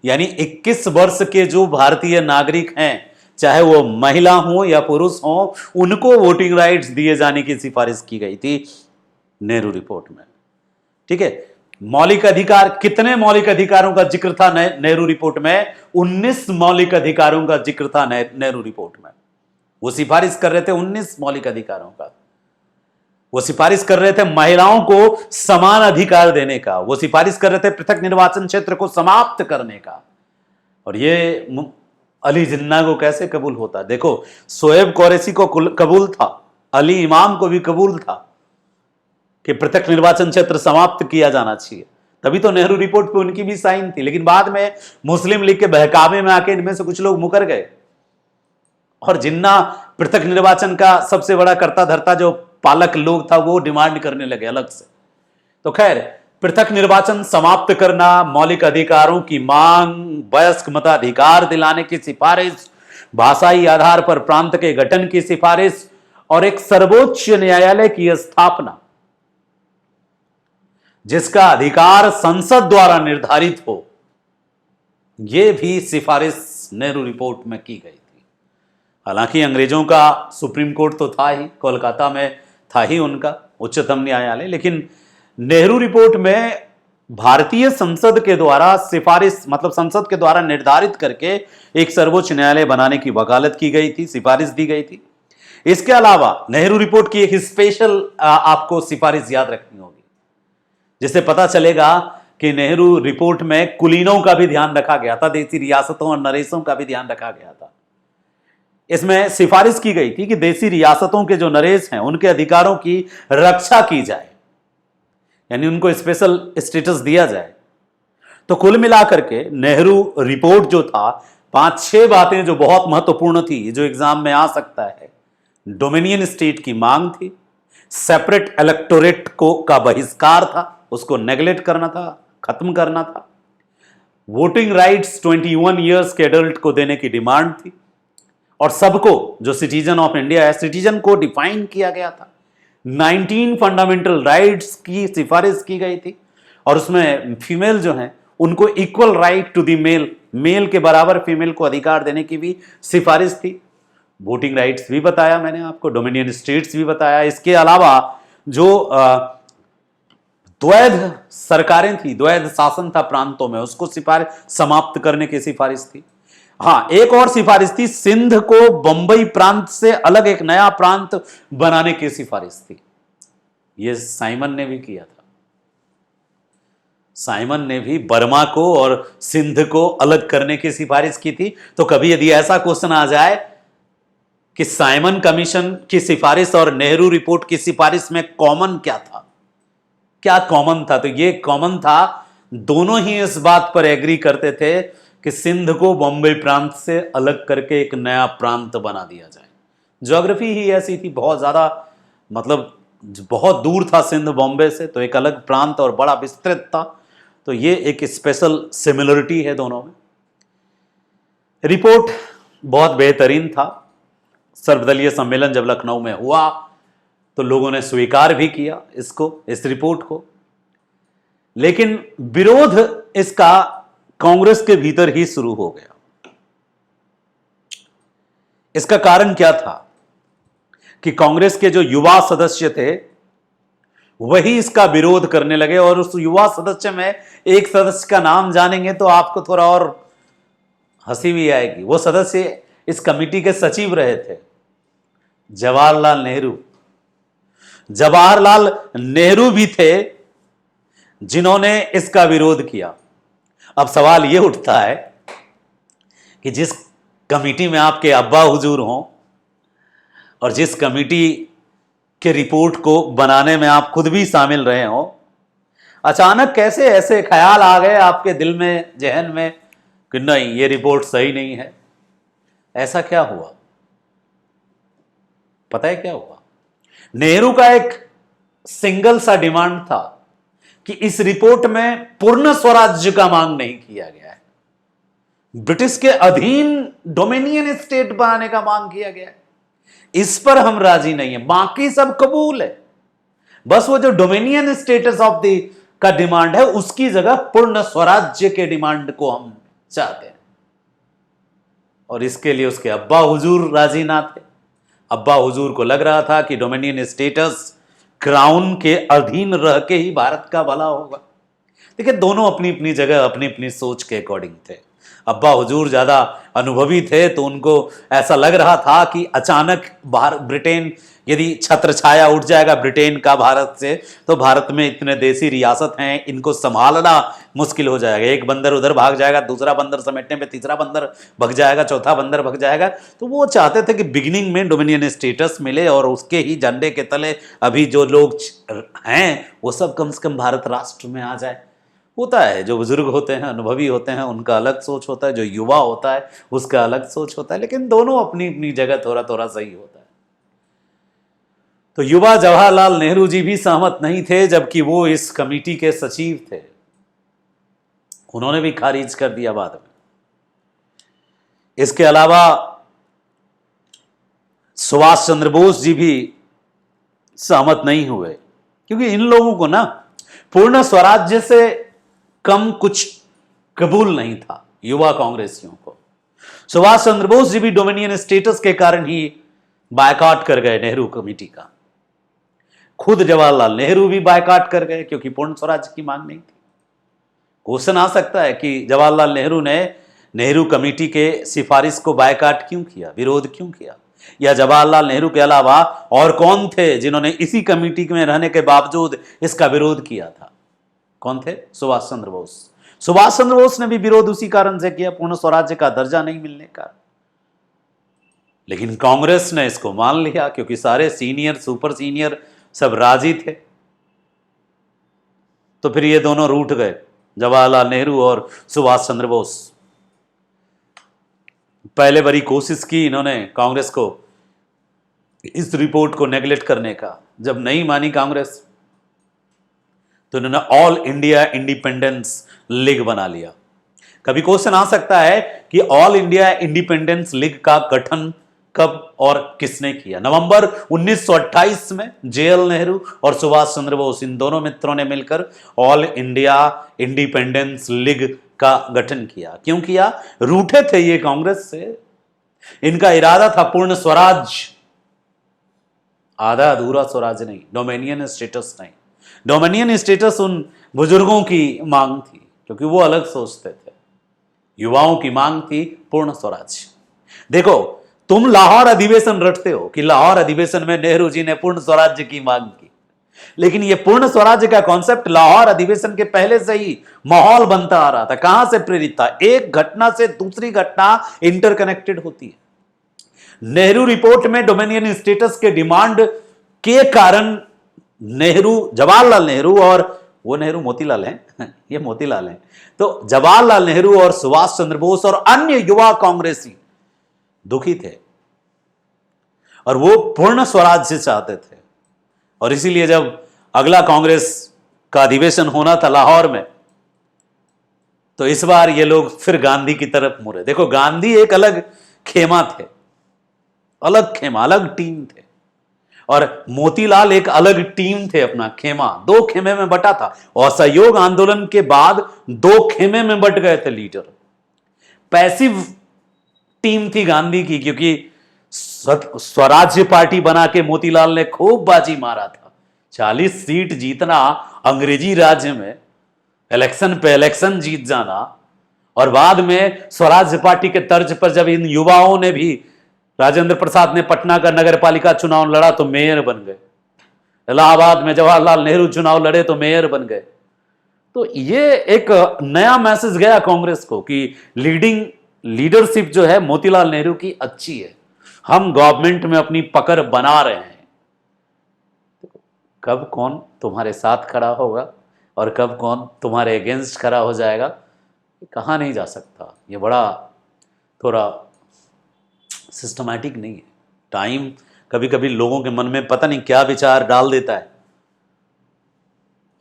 यानी 21 वर्ष के जो भारतीय नागरिक हैं, चाहे वो महिला हो या पुरुष हो, उनको वोटिंग राइट्स दिए जाने की सिफारिश की गई थी नेहरू रिपोर्ट में। ठीक है, मौलिक अधिकार, कितने मौलिक अधिकारों का जिक्र था नेहरू रिपोर्ट में? 19 मौलिक अधिकारों का जिक्र था नेहरू रिपोर्ट में। वो सिफारिश कर रहे थे 19 मौलिक अधिकारों का। वो सिफारिश कर रहे थे महिलाओं को समान अधिकार देने का, वो सिफारिश कर रहे थे पृथक निर्वाचन क्षेत्र को समाप्त करने का। और ये अली जिन्ना को कैसे कबूल होता? देखो, शोएब कुरैशी को कबूल था, अली इमाम को भी कबूल था कि पृथक निर्वाचन क्षेत्र समाप्त किया जाना चाहिए, तभी तो नेहरू रिपोर्ट पे उनकी भी साइन थी। लेकिन बाद में मुस्लिम लीग के बहकावे में आके इनमें से कुछ लोग मुकर गए, और जिन्ना पृथक निर्वाचन का सबसे बड़ा कर्ता धर्ता जो पालक लोग था, वो डिमांड करने लगे अलग से। तो खैर, पृथक निर्वाचन समाप्त करना, मौलिक अधिकारों की मांग, वयस्क मताधिकार दिलाने की सिफारिश, भाषाई आधार पर प्रांत के गठन की सिफारिश और एक सर्वोच्च न्यायालय की स्थापना जिसका अधिकार संसद द्वारा निर्धारित हो, यह भी सिफारिश नेहरू रिपोर्ट में की गई थी। हालांकि अंग्रेजों का सुप्रीम कोर्ट तो था ही, कोलकाता में था ही उनका उच्चतम न्यायालय, लेकिन नेहरू रिपोर्ट में भारतीय संसद के द्वारा सिफारिश, मतलब संसद के द्वारा निर्धारित करके एक सर्वोच्च न्यायालय बनाने की वकालत की गई थी, सिफारिश दी गई थी। इसके अलावा नेहरू रिपोर्ट की एक स्पेशल आपको सिफारिश याद रखनी होगी, जिससे पता चलेगा कि नेहरू रिपोर्ट में कुलीनों का भी ध्यान रखा गया था, देसी रियासतों और नरेशों का भी ध्यान रखा गया था। इसमें सिफारिश की गई थी कि देसी रियासतों के जो नरेश हैं उनके अधिकारों की रक्षा की जाए, यानी उनको स्पेशल स्टेटस दिया जाए। तो कुल मिलाकर के नेहरू रिपोर्ट जो था, 5-6 बातें जो बहुत महत्वपूर्ण थी, जो एग्जाम में आ सकता है। डोमिनियन स्टेट की मांग थी, सेपरेट इलेक्टोरेट को का बहिष्कार था, उसको नेगलेक्ट करना था, खत्म करना था। वोटिंग राइट्स 21 ईयर्स के एडल्ट को देने की डिमांड थी, और सबको, जो सिटीजन ऑफ इंडिया है, सिटीजन को डिफाइन किया गया था। 19 फंडामेंटल राइट्स की सिफारिश की गई थी, और उसमें फीमेल जो हैं उनको equal right to the male, male के बराबर फीमेल को अधिकार देने की भी सिफारिश थी। वोटिंग राइट्स भी बताया मैंने आपको, डोमिनियन स्टेट्स भी बताया। इसके अलावा जो द्वैध सरकारें थी, द्वैध शासन था प्रांतों में, उसको सिफारिश समाप्त करने की सिफारिश थी। हाँ, एक और सिफारिश थी, सिंध को बंबई प्रांत से अलग एक नया प्रांत बनाने की सिफारिश थी। यह साइमन ने भी किया था। साइमन ने भी बर्मा को और सिंध को अलग करने की सिफारिश की थी। तो कभी यदि ऐसा क्वेश्चन आ जाए कि साइमन कमीशन की सिफारिश और नेहरू रिपोर्ट की सिफारिश में कॉमन क्या था, क्या कॉमन था, तो यह कॉमन था, दोनों ही इस बात पर एग्री करते थे कि सिंध को बॉम्बे प्रांत से अलग करके एक नया प्रांत बना दिया जाए। ज्योग्राफी ही ऐसी थी, बहुत ज्यादा, मतलब बहुत दूर था सिंध बॉम्बे से, तो एक अलग प्रांत और बड़ा विस्तृत था। तो ये एक स्पेशल सिमिलरिटी है दोनों में। रिपोर्ट बहुत बेहतरीन था। सर्वदलीय सम्मेलन जब लखनऊ में हुआ तो लोगों ने स्वीकार भी किया इसको, इस रिपोर्ट को, लेकिन विरोध इसका कांग्रेस के भीतर ही शुरू हो गया। इसका कारण क्या था कि कांग्रेस के जो युवा सदस्य थे वही इसका विरोध करने लगे, और उस युवा सदस्य में एक सदस्य का नाम जानेंगे तो आपको थोड़ा और हंसी भी आएगी। वो सदस्य इस कमेटी के सचिव रहे थे, जवाहरलाल नेहरू। जवाहरलाल नेहरू भी थे जिन्होंने इसका विरोध किया। अब सवाल यह उठता है कि जिस कमेटी में आपके अब्बा हुजूर हों और जिस कमेटी के रिपोर्ट को बनाने में आप खुद भी शामिल रहे हों, अचानक कैसे ऐसे ख्याल आ गए आपके दिल में, जहन में, कि नहीं, ये रिपोर्ट सही नहीं है? ऐसा क्या हुआ? पता है क्या हुआ? नेहरू का एक सिंगल सा डिमांड था कि इस रिपोर्ट में पूर्ण स्वराज्य का मांग नहीं किया गया है, ब्रिटिश के अधीन डोमिनियन स्टेट बनाने का मांग किया गया है। इस पर हम राजी नहीं है, बाकी सब कबूल है, बस वो जो डोमिनियन स्टेटस ऑफ द का डिमांड है उसकी जगह पूर्ण स्वराज्य के डिमांड को हम चाहते हैं। और इसके लिए उसके अब्बा हुजूर राजी ना थे। अब्बा हुजूर को लग रहा था कि डोमिनियन स्टेटस, क्राउन के अधीन रह के ही भारत का भला होगा। देखिए, दोनों अपनी अपनी जगह, अपनी अपनी सोच के अकॉर्डिंग थे। अब्बा हुजूर ज्यादा अनुभवी थे, तो उनको ऐसा लग रहा था कि अचानक ब्रिटेन, यदि छत्र छाया उठ जाएगा ब्रिटेन का भारत से, तो भारत में इतने देसी रियासत हैं, इनको संभालना मुश्किल हो जाएगा। एक बंदर उधर भाग जाएगा, दूसरा बंदर समेटने पे तीसरा बंदर भग जाएगा, चौथा बंदर भग जाएगा। तो वो चाहते थे कि बिगिनिंग में डोमिनियन स्टेटस मिले और उसके ही झंडे के तले अभी जो लोग हैं वो सब कम से कम भारत राष्ट्र में आ जाए। होता है, जो बुजुर्ग होते हैं, अनुभवी होते हैं, उनका अलग सोच होता है, जो युवा होता है उसका अलग सोच होता है, लेकिन दोनों अपनी अपनी जगह थोड़ा थोड़ा सही होता है। तो युवा जवाहरलाल नेहरू जी भी सहमत नहीं थे, जबकि वो इस कमेटी के सचिव थे। उन्होंने भी खारिज कर दिया बाद में। इसके अलावा सुभाष चंद्र बोस जी भी सहमत नहीं हुए, क्योंकि इन लोगों को ना पूर्ण स्वराज्य से कम कुछ कबूल नहीं था, युवा कांग्रेसियों को। सुभाष चंद्र बोस जी भी डोमिनियन स्टेटस के कारण ही बायकॉट कर गए नेहरू कमेटी का। खुद जवाहरलाल नेहरू भी बायकॉट कर गए, क्योंकि पूर्ण स्वराज्य की मांग नहीं थी। क्वेश्चन आ सकता है कि जवाहरलाल नेहरू ने नेहरू कमेटी के सिफारिश को बायकॉट क्यों किया, विरोध क्यों किया, या जवाहरलाल नेहरू के अलावा और कौन थे जिन्होंने इसी कमेटी में रहने के बावजूद इसका विरोध किया था? कौन थे? सुभाष चंद्र बोस। सुभाष चंद्र बोस ने भी विरोध उसी कारण से किया, पूर्ण स्वराज्य का दर्जा नहीं मिलने का। लेकिन कांग्रेस ने इसको मान लिया, क्योंकि सारे सीनियर सुपर सीनियर सब राजी थे। तो फिर ये दोनों रूठ गए, जवाहरलाल नेहरू और सुभाष चंद्र बोस। पहले बड़ी कोशिश की इन्होंने कांग्रेस को इस रिपोर्ट को नेगलेक्ट करने का। जब नहीं मानी कांग्रेस, तो इन्होंने ऑल इंडिया इंडिपेंडेंस लीग बना लिया। कभी क्वेश्चन आ सकता है कि ऑल इंडिया इंडिपेंडेंस लीग का गठन कब और किसने किया? नवंबर 1928 में जेएल नेहरू और सुभाष चंद्र बोस, इन दोनों मित्रों ने मिलकर ऑल इंडिया इंडिपेंडेंस लीग का गठन किया। क्यों किया? रूठे थे ये कांग्रेस से। इनका इरादा था पूर्ण स्वराज, आधा अधूरा स्वराज नहीं, डोमिनियन स्टेटस नहीं। डोमिनियन स्टेटस उन बुजुर्गों की मांग थी, क्योंकि वो अलग सोचते थे। युवाओं की मांग थी पूर्ण स्वराज। देखो, तुम लाहौर अधिवेशन रटते हो कि लाहौर अधिवेशन में नेहरू जी ने पूर्ण स्वराज्य की मांग की, लेकिन यह पूर्ण स्वराज्य का कॉन्सेप्ट लाहौर अधिवेशन के पहले से ही माहौल बनता आ रहा था। कहां से प्रेरित था? एक घटना से दूसरी घटना इंटरकनेक्टेड होती है। नेहरू रिपोर्ट में डोमिनियन स्टेटस के डिमांड के कारण नेहरू, जवाहरलाल नेहरू, और वो नेहरू मोतीलाल हैं ये मोतीलाल हैं, तो जवाहरलाल नेहरू और सुभाष चंद्र बोस और अन्य युवा कांग्रेसी दुखी थे, और वो पूर्ण स्वराज्य चाहते थे। और इसीलिए जब अगला कांग्रेस का अधिवेशन होना था लाहौर में, तो इस बार ये लोग फिर गांधी की तरफ मुड़े। देखो, गांधी एक अलग खेमा थे, अलग खेमा, अलग टीम थे, और मोतीलाल एक अलग टीम थे। अपना खेमा दो खेमे में बटा था, और असहयोग आंदोलन के बाद दो खेमे में बट गए थे लीडर। पैसिव टीम थी गांधी की, क्योंकि स्वराज्य पार्टी बना के मोतीलाल ने खूब बाजी मारा था। 40 सीट जीतना अंग्रेजी राज्य में, इलेक्शन पे इलेक्शन जीत जाना, और बाद में स्वराज्य पार्टी के तर्ज पर जब इन युवाओं ने भी, राजेंद्र प्रसाद ने पटना का नगर पालिका चुनाव लड़ा तो मेयर बन गए, इलाहाबाद में जवाहरलाल नेहरू चुनाव लड़े तो मेयर बन गए। तो ये एक नया मैसेज गया कांग्रेस को कि लीडरशिप जो है मोतीलाल नेहरू की अच्छी है, हम गवर्नमेंट में अपनी पकड़ बना रहे हैं। कब कौन तुम्हारे साथ खड़ा होगा और कब कौन तुम्हारे अगेंस्ट खड़ा हो जाएगा, कहा नहीं जा सकता। ये बड़ा थोड़ा सिस्टमैटिक नहीं है। टाइम कभी कभी लोगों के मन में पता नहीं क्या विचार डाल देता है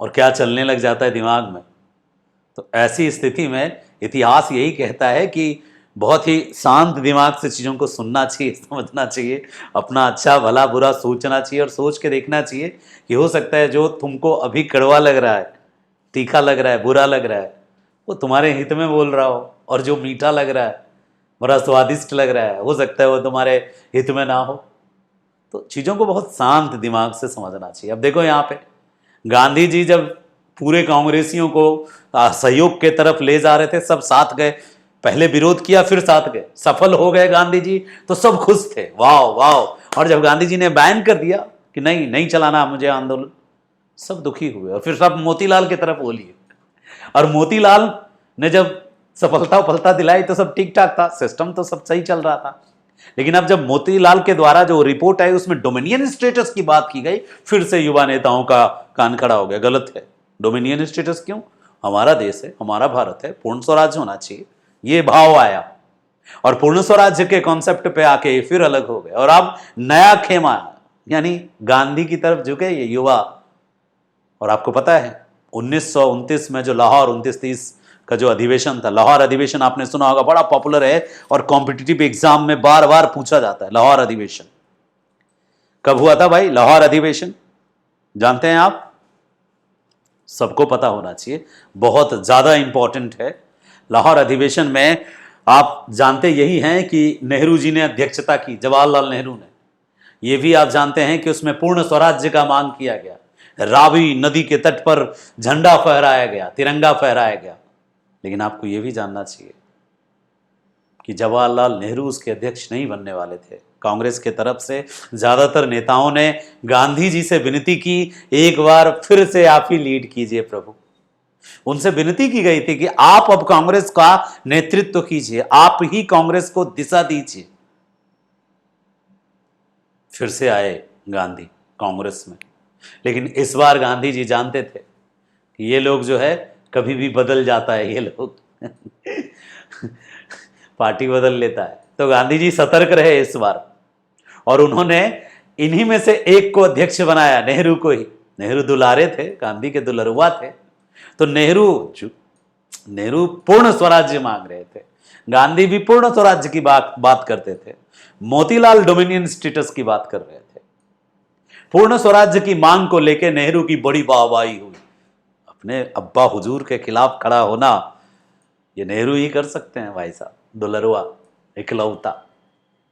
और क्या चलने लग जाता है दिमाग में। तो ऐसी स्थिति में इतिहास यही कहता है कि बहुत ही शांत दिमाग से चीज़ों को सुनना चाहिए, समझना चाहिए, अपना अच्छा भला बुरा सोचना चाहिए, और सोच के देखना चाहिए कि हो सकता है जो तुमको अभी कड़वा लग रहा है, तीखा लग रहा है, बुरा लग रहा है, वो तुम्हारे हित में बोल रहा हो, और जो मीठा लग रहा है, बड़ा स्वादिष्ट लग रहा है, हो सकता है वो तुम्हारे हित में ना हो। तो चीज़ों को बहुत शांत दिमाग से समझना चाहिए। अब देखो, यहाँ पे गांधी जी जब पूरे कांग्रेसियों को सहयोग के तरफ ले जा रहे थे, सब साथ गए, पहले विरोध किया फिर साथ गए, सफल हो गए गांधी जी, तो सब खुश थे, वाह वाह। और जब गांधी जी ने बैन कर दिया कि नहीं नहीं चलाना मुझे आंदोलन, सब दुखी हुए और फिर सब मोतीलाल की तरफ बोलिए। और मोतीलाल ने जब सफलता दिलाई तो सब ठीक ठाक था, सिस्टम तो सब सही चल रहा था। लेकिन अब जब मोतीलाल के द्वारा जो रिपोर्ट आई उसमें डोमिनियन स्टेटस की बात की गई, फिर से युवा नेताओं का कान खड़ा हो गया, गलत है, डोमिनियन स्टेटस क्यों, हमारा देश है, हमारा भारत है, पूर्ण स्वराज्य होना चाहिए, ये भाव आया। और पूर्ण स्वराज्य के कॉन्सेप्ट पे आके फिर अलग हो गए। और अब नया खेमा यानी गांधी की तरफ झुके ये युवा। और आपको पता है 1929 में जो लाहौर 29-30 का जो अधिवेशन था, लाहौर अधिवेशन आपने सुना होगा, बड़ा पॉपुलर है और कॉम्पिटिटिव एग्जाम में बार बार पूछा जाता है। लाहौर अधिवेशन कब हुआ था भाई? लाहौर अधिवेशन जानते हैं आप? सबको पता होना चाहिए, बहुत ज्यादा इंपॉर्टेंट है। लाहौर अधिवेशन में आप जानते यही हैं कि नेहरू जी ने अध्यक्षता की, जवाहरलाल नेहरू ने। यह भी आप जानते हैं कि उसमें पूर्ण स्वराज्य का मांग किया गया, रावी नदी के तट पर झंडा फहराया गया, तिरंगा फहराया गया। लेकिन आपको यह भी जानना चाहिए कि जवाहरलाल नेहरू उसके अध्यक्ष नहीं बनने वाले थे। कांग्रेस के तरफ से ज्यादातर नेताओं ने गांधी जी से विनती की, एक बार फिर से आप ही लीड कीजिए प्रभु। उनसे विनती की गई थी कि आप अब कांग्रेस का नेतृत्व कीजिए, आप ही कांग्रेस को दिशा दीजिए। फिर से आए गांधी कांग्रेस में। लेकिन इस बार गांधी जी जानते थे कि ये लोग जो है कभी भी बदल जाता है, ये लोग पार्टी बदल लेता है। तो गांधी जी सतर्क रहे इस बार और उन्होंने इन्हीं में से एक को अध्यक्ष बनाया, नेहरू को ही। नेहरू दुलारे थे, गांधी के दुलरुआ थे। तो नेहरू पूर्ण स्वराज्य मांग रहे थे, गांधी भी पूर्ण स्वराज्य की बात करते थे। मोतीलाल डोमिनियन स्टेटस की बात कर रहे थे। पूर्ण स्वराज्य की मांग को लेकर नेहरू की बड़ी वाहवाही हुई। अपने अब्बा हुजूर के खिलाफ खड़ा होना ये नेहरू ही कर सकते हैं भाई साहब, दुलरुआ इकलौता।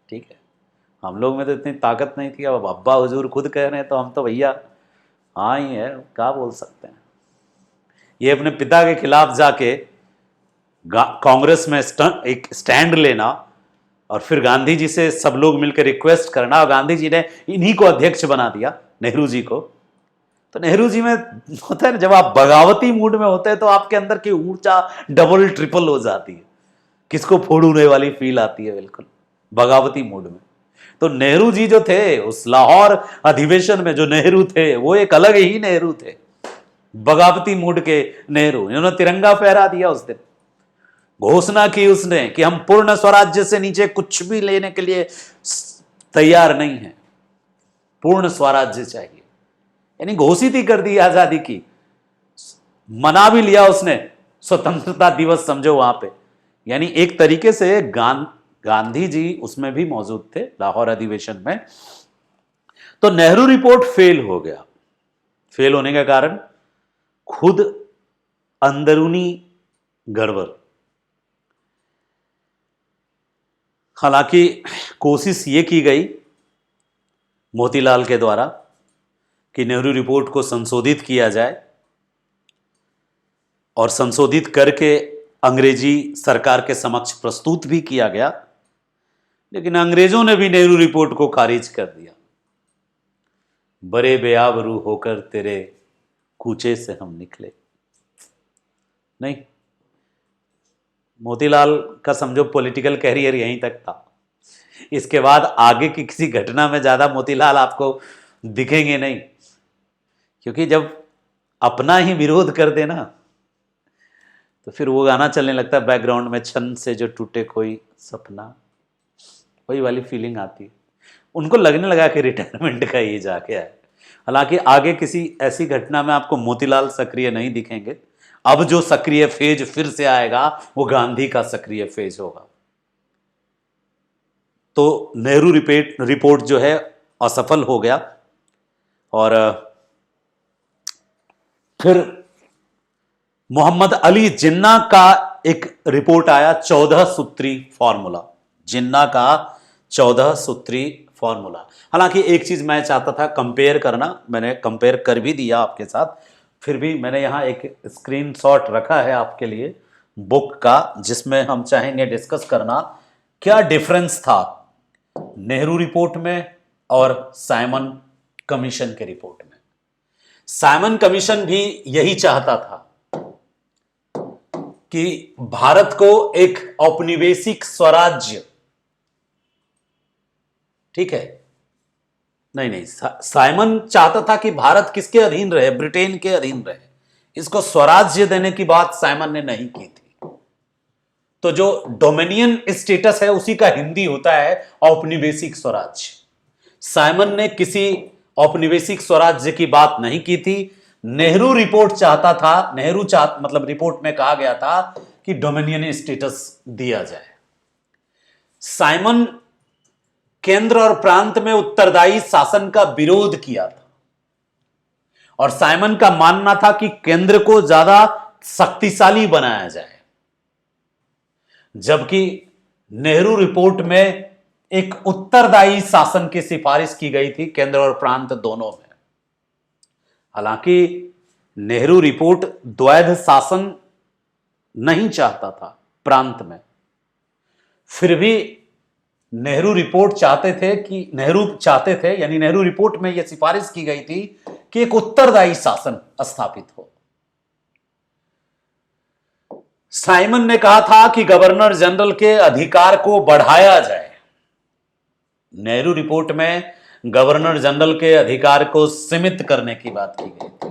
ठीक है, हम लोग में तो इतनी ताकत नहीं थी। अब अब्बा हुजूर खुद कह रहे हैं तो हम तो भैया हाँ ही है, क्या बोल सकते हैं। ये अपने पिता के खिलाफ जाके कांग्रेस में एक स्टैंड लेना और फिर गांधी जी से सब लोग मिलकर रिक्वेस्ट करना, और गांधी जी ने इन्हीं को अध्यक्ष बना दिया, नेहरू जी को। तो नेहरू जी में होता है ना, जब आप बगावती मूड में होते हैं तो आपके अंदर की ऊर्जा डबल ट्रिपल हो जाती है, किसको फोड़ने वाली फील आती है, बिल्कुल बगावती मूड में। तो नेहरू जी जो थे उस लाहौर अधिवेशन में, जो नेहरू थे वो एक अलग ही नेहरू थे, बगावती मूड के नेहरू। इन्होंने तिरंगा फहरा दिया उस दिन, घोषणा की उसने कि हम पूर्ण स्वराज्य से नीचे कुछ भी लेने के लिए तैयार नहीं है, पूर्ण स्वराज्य चाहिए। यानी घोषित ही कर दी आजादी की, मना भी लिया उसने, स्वतंत्रता दिवस समझो वहां पे। यानी एक तरीके से गांधी जी उसमें भी मौजूद थे, लाहौर अधिवेशन में। तो नेहरू रिपोर्ट फेल हो गया। फेल होने का कारण खुद अंदरूनी गड़बड़। हालांकि कोशिश ये की गई मोतीलाल के द्वारा कि नेहरू रिपोर्ट को संशोधित किया जाए, और संशोधित करके अंग्रेजी सरकार के समक्ष प्रस्तुत भी किया गया। लेकिन अंग्रेजों ने भी नेहरू रिपोर्ट को खारिज कर दिया। बड़े बेआबरू होकर तेरे कूचे से हम निकले। नहीं, मोतीलाल का समझो पॉलिटिकल कैरियर यहीं तक था। इसके बाद आगे की किसी घटना में ज्यादा मोतीलाल आपको दिखेंगे नहीं, क्योंकि जब अपना ही विरोध कर देना तो फिर वो गाना चलने लगता है बैकग्राउंड में, छन से जो टूटे कोई सपना, वही वाली फीलिंग आती है। उनको लगने लगा कि रिटायरमेंट का एज आ गया है। हालांकि आगे किसी ऐसी घटना में आपको मोतीलाल सक्रिय नहीं दिखेंगे। अब जो सक्रिय फेज फिर से आएगा वो गांधी का सक्रिय फेज होगा। तो नेहरू रिपोर्ट जो है असफल हो गया, और फिर मोहम्मद अली जिन्ना का एक रिपोर्ट आया, 14 सूत्री फॉर्मूला। जिन्ना का 14 सूत्री फॉर्मूला। हालांकि एक चीज मैं चाहता था कंपेयर करना, मैंने कंपेयर कर भी दिया आपके साथ। फिर भी मैंने यहां एक स्क्रीनशॉट रखा है आपके लिए बुक का, जिसमें हम चाहेंगे डिस्कस करना क्या डिफरेंस था नेहरू रिपोर्ट में और साइमन कमीशन के रिपोर्ट में। साइमन कमीशन भी यही चाहता था कि भारत को एक औपनिवेशिक स्वराज्य, ठीक है, नहीं, साइमन चाहता था कि भारत किसके अधीन रहे, ब्रिटेन के अधीन रहे। इसको स्वराज्य देने की बात साइमन ने नहीं की थी। तो जो डोमिनियन स्टेटस है उसी का हिंदी होता है औपनिवेशिक स्वराज्य। साइमन ने किसी औपनिवेशिक स्वराज्य की बात नहीं की थी। नेहरू रिपोर्ट चाहता था, मतलब रिपोर्ट में कहा गया था कि डोमिनियन स्टेटस दिया जाए। साइमन केंद्र और प्रांत में उत्तरदायी शासन का विरोध किया था और साइमन का मानना था कि केंद्र को ज्यादा शक्तिशाली बनाया जाए, जबकि नेहरू रिपोर्ट में एक उत्तरदायी शासन की सिफारिश की गई थी केंद्र और प्रांत दोनों में। हालांकि नेहरू रिपोर्ट द्वैध शासन नहीं चाहता था प्रांत में, फिर भी नेहरू चाहते थे यानी नेहरू रिपोर्ट में यह सिफारिश की गई थी कि एक उत्तरदायी शासन स्थापित हो। साइमन ने कहा था कि गवर्नर जनरल के अधिकार को बढ़ाया जाए। नेहरू रिपोर्ट में गवर्नर जनरल के अधिकार को सीमित करने की बात की गई थी,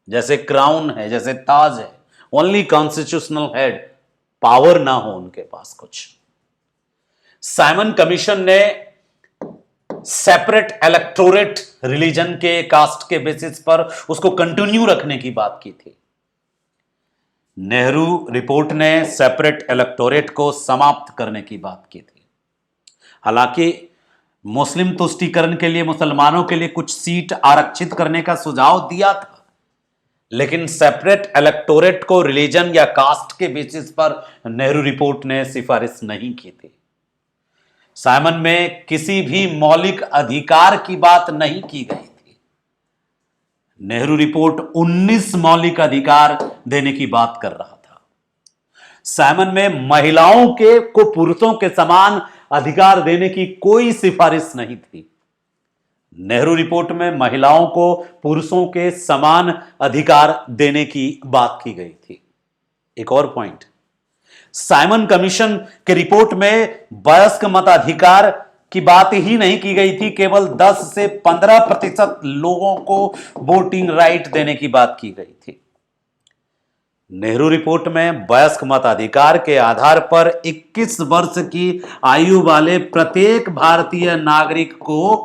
जैसे क्राउन है, जैसे ताज है, ओनली कॉन्स्टिट्यूशनल हेड, पावर ना हो उनके पास कुछ। साइमन कमीशन ने सेपरेट इलेक्टोरेट रिलीजन के कास्ट के बेसिस पर उसको कंटिन्यू रखने की बात की थी। नेहरू रिपोर्ट ने सेपरेट इलेक्टोरेट को समाप्त करने की बात की थी। हालांकि मुस्लिम तुष्टीकरण के लिए मुसलमानों के लिए कुछ सीट आरक्षित करने का सुझाव दिया था, लेकिन सेपरेट इलेक्टोरेट को रिलीजन या कास्ट के बेसिस पर नेहरू रिपोर्ट ने सिफारिश नहीं की थी। साइमन में किसी भी मौलिक अधिकार की बात नहीं की गई थी। नेहरू रिपोर्ट 19 मौलिक अधिकार देने की बात कर रहा था। साइमन में महिलाओं को पुरुषों के समान अधिकार देने की कोई सिफारिश नहीं थी। नेहरू रिपोर्ट में महिलाओं को पुरुषों के समान अधिकार देने की बात की गई थी। एक और पॉइंट, साइमन कमीशन के रिपोर्ट में वयस्क मताधिकार की बात ही नहीं की गई थी, केवल 10 से 15% लोगों को वोटिंग राइट देने की बात की गई थी। नेहरू रिपोर्ट में वयस्क मताधिकार के आधार पर 21 वर्ष की आयु वाले प्रत्येक भारतीय नागरिक को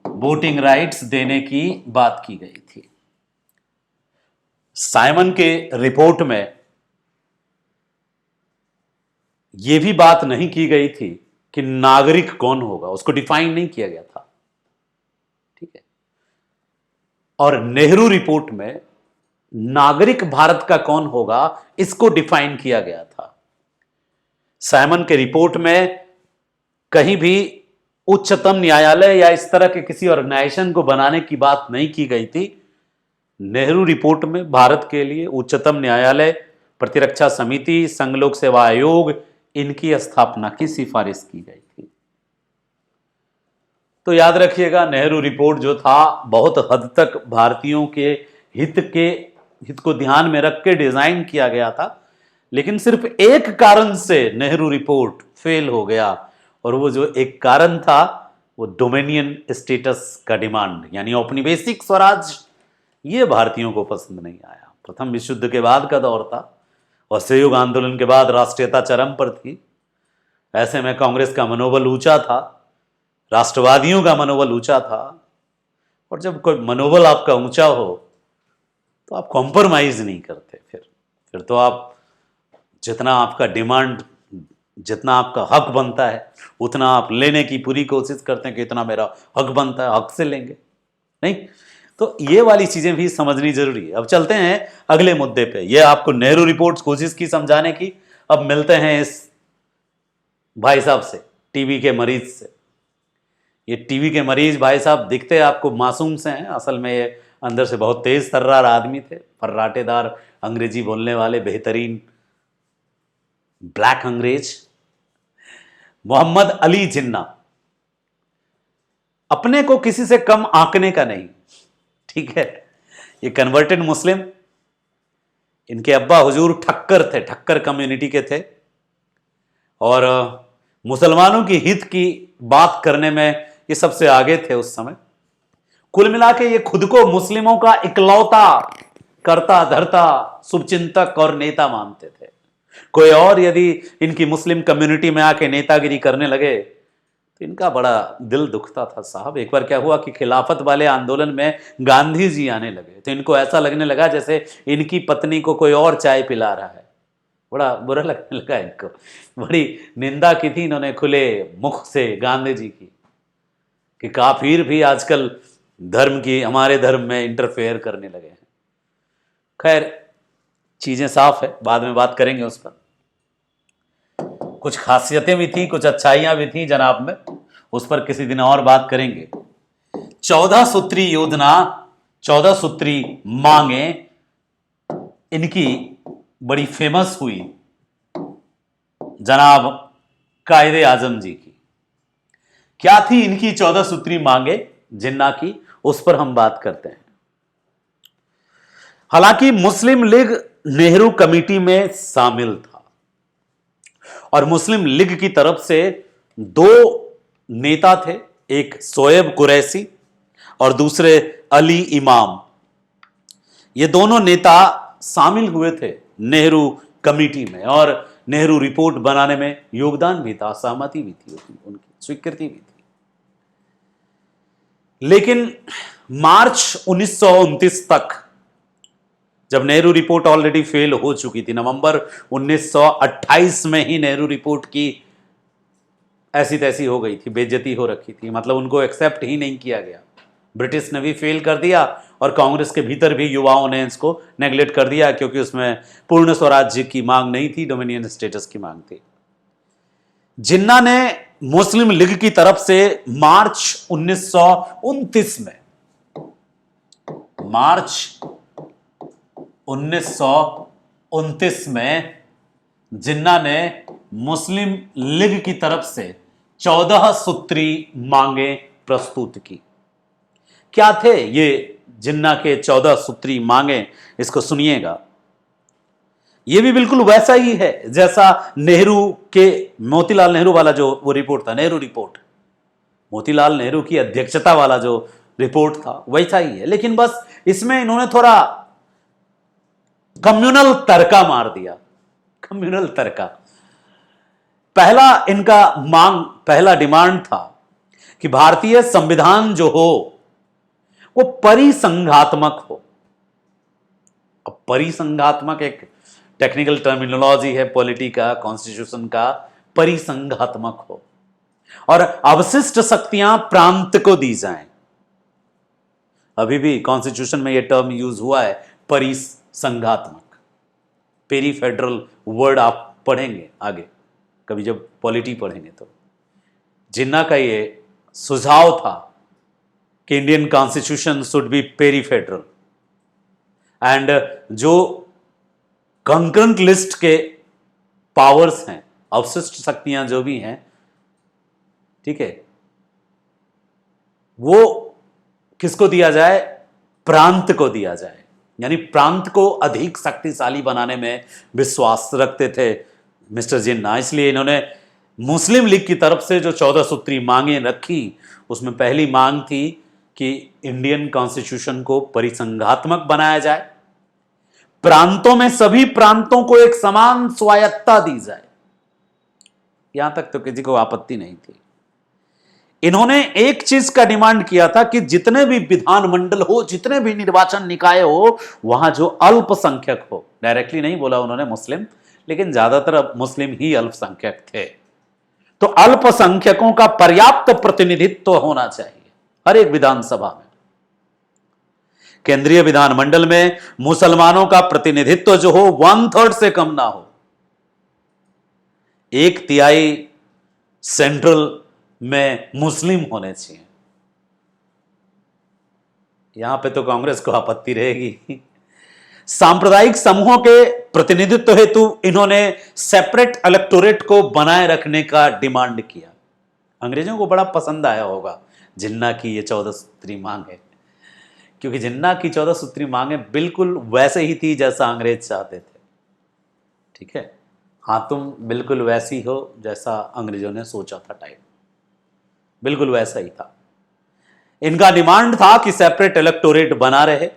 वोटिंग राइट्स देने की बात की गई थी। साइमन के रिपोर्ट में यह भी बात नहीं की गई थी कि नागरिक कौन होगा, उसको डिफाइन नहीं किया गया था। ठीक है। और नेहरू रिपोर्ट में नागरिक भारत का कौन होगा इसको डिफाइन किया गया था। साइमन के रिपोर्ट में कहीं भी उच्चतम न्यायालय या इस तरह के किसी ऑर्गेनाइजेशन को बनाने की बात नहीं की गई थी। नेहरू रिपोर्ट में भारत के लिए उच्चतम न्यायालय, प्रतिरक्षा समिति, संघ लोक सेवा आयोग, इनकी स्थापना की सिफारिश की गई थी। तो याद रखिएगा, नेहरू रिपोर्ट जो था बहुत हद तक भारतीयों के हित को ध्यान में रख के डिजाइन किया गया था, लेकिन सिर्फ एक कारण से नेहरू रिपोर्ट फेल हो गया, और वो जो एक कारण था वो डोमिनियन स्टेटस का डिमांड, यानी औपनिवेशिक स्वराज। ये भारतीयों को पसंद नहीं आया। प्रथम विश्व युद्ध के बाद का दौर था और असहयोग आंदोलन के बाद राष्ट्रीयता चरम पर थी। ऐसे में कांग्रेस का मनोबल ऊंचा था, राष्ट्रवादियों का मनोबल ऊंचा था, और जब कोई मनोबल आपका ऊंचा हो तो आप कॉम्प्रोमाइज नहीं करते। फिर तो आप जितना आपका डिमांड, जितना आपका हक बनता है उतना आप लेने की पूरी कोशिश करते हैं कि इतना मेरा हक बनता है, हक से लेंगे नहीं। तो ये वाली चीजें भी समझनी जरूरी है। अब चलते हैं अगले मुद्दे पे। ये आपको नेहरू रिपोर्ट कोशिश की समझाने की। अब मिलते हैं इस भाई साहब से, टीबी के मरीज से। ये टीबी के मरीज भाई साहब दिखते आपको मासूम से हैं, असल में ये अंदर से बहुत तेज तर्रार आदमी थे, फर्राटेदार अंग्रेजी बोलने वाले बेहतरीन ब्लैक अंग्रेज। मोहम्मद अली जिन्ना, अपने को किसी से कम आंकने का नहीं, ठीक है। ये कन्वर्टेड मुस्लिम, इनके अब्बा हुजूर ठक्कर थे, ठक्कर कम्युनिटी के थे, और मुसलमानों की हित की बात करने में ये सबसे आगे थे उस समय। कुल मिला के ये खुद को मुस्लिमों का इकलौता करता धरता शुभचिंतक और नेता मानते थे। कोई और यदि इनकी मुस्लिम कम्युनिटी में आके नेतागिरी करने लगे तो तो इनका बड़ा दिल दुखता था साहब। एक बार क्या हुआ कि खिलाफत वाले आंदोलन में गांधी जी आने लगे, तो इनको ऐसा लगने लगा जैसे इनकी पत्नी को कोई और चाय पिला रहा है। बड़ा बुरा लगने लगा इनको, बड़ी निंदा की थी इन्होंने खुले मुख से गांधी जी की, कि काफिर भी आजकल धर्म की, हमारे धर्म में इंटरफेयर करने लगे हैं। खैर चीजें साफ है, बाद में बात करेंगे उस पर। कुछ खासियतें भी थी, कुछ अच्छाइयां भी थी जनाब में, उस पर किसी दिन और बात करेंगे। 14 सूत्री योजना, 14 सूत्री मांगे इनकी बड़ी फेमस हुई जनाब कायदे आजम जी की। क्या थी इनकी 14 सूत्री मांगे जिन्ना की, उस पर हम बात करते हैं। हालांकि मुस्लिम लीग नेहरू कमेटी में शामिल था और मुस्लिम लीग की तरफ से दो नेता थे, एक शोएब कुरैशी और दूसरे अली इमाम। ये दोनों नेता शामिल हुए थे नेहरू कमेटी में और नेहरू रिपोर्ट बनाने में योगदान भी था, सहमति भी थी, उनकी स्वीकृति भी थी। लेकिन मार्च 1929 तक, जब नेहरू रिपोर्ट ऑलरेडी फेल हो चुकी थी, नवंबर 1928 में ही नेहरू रिपोर्ट की ऐसी तैसी हो गई थी, बेइज्जती हो रखी थी, मतलब उनको एक्सेप्ट ही नहीं किया गया। ब्रिटिश ने भी फेल कर दिया और कांग्रेस के भीतर भी युवाओं ने इसको नेगलेक्ट कर दिया, क्योंकि उसमें पूर्ण स्वराज्य की मांग नहीं थी, डोमिनियन स्टेटस की मांग थी। जिन्ना ने मुस्लिम लीग की तरफ से मार्च 1929 में, मार्च 1929 में जिन्ना ने मुस्लिम लीग की तरफ से 14 सूत्री मांगे प्रस्तुत की। क्या थे ये जिन्ना के 14 सूत्री मांगे, इसको सुनिएगा। ये भी बिल्कुल वैसा ही है जैसा नेहरू के, मोतीलाल नेहरू वाला जो वो रिपोर्ट था, नेहरू रिपोर्ट, मोतीलाल नेहरू की अध्यक्षता वाला जो रिपोर्ट था वैसा ही है, लेकिन बस इसमें इन्होंने थोड़ा कम्युनल तर्का मार दिया। कम्युनल तर्का। पहला इनका मांग, पहला डिमांड था कि भारतीय संविधान जो हो वो परिसंघात्मक हो। अब परिसंघात्मक एक टेक्निकल टर्मिनोलॉजी है पॉलिटी का, कॉन्स्टिट्यूशन का, परिसंघात्मक हो और अवशिष्ट शक्तियां प्रांत को दी जाएं। अभी भी कॉन्स्टिट्यूशन में यह टर्म यूज हुआ है, परिसंघात्मक। पेरी फेडरल वर्ड आप पढ़ेंगे आगे कभी जब पॉलिटी पढ़ेंगे तो। जिन्ना का ये सुझाव था कि Indian constitution should be peri federal and जो कंकरेंट लिस्ट के पावर्स हैं, अवशिष्ट शक्तियां जो भी हैं, ठीक है, वो किसको दिया जाए? प्रांत को दिया जाए। यानी प्रांत को अधिक शक्तिशाली बनाने में विश्वास रखते थे मिस्टर जिन्ना। इसलिए इन्होंने मुस्लिम लीग की तरफ से जो 14 सूत्री मांगे रखी, उसमें पहली मांग थी कि इंडियन कॉन्स्टिट्यूशन को परिसंघात्मक बनाया जाए, प्रांतों में सभी प्रांतों को एक समान स्वायत्ता दी जाए। यहां तक तो किसी को आपत्ति नहीं थी। इन्होंने एक चीज का डिमांड किया था कि जितने भी विधानमंडल हो, जितने भी निर्वाचन निकाय हो, वहां जो अल्पसंख्यक हो, डायरेक्टली नहीं बोला उन्होंने मुस्लिम, लेकिन ज्यादातर मुस्लिम ही अल्पसंख्यक थे, तो अल्पसंख्यकों का पर्याप्त प्रतिनिधित्व होना चाहिए हर एक विधानसभा में। केंद्रीय विधानमंडल में मुसलमानों का प्रतिनिधित्व जो हो 1/3 से कम ना हो, 1/3 सेंट्रल में मुस्लिम होने चाहिए। यहां पे तो कांग्रेस को आपत्ति रहेगी। सांप्रदायिक समूहों के प्रतिनिधित्व हेतु इन्होंने सेपरेट इलेक्टोरेट को बनाए रखने का डिमांड किया। अंग्रेजों को बड़ा पसंद आया होगा जिन्ना की ये 14 सूत्री मांग है, क्योंकि जिन्ना की 14 सूत्री मांगे बिल्कुल वैसे ही थी जैसा अंग्रेज चाहते थे। ठीक है, हाँ, तुम बिल्कुल वैसी हो जैसा अंग्रेजों ने सोचा था, टाइप बिल्कुल वैसा ही था। इनका डिमांड था कि सेपरेट इलेक्टोरेट बना रहे,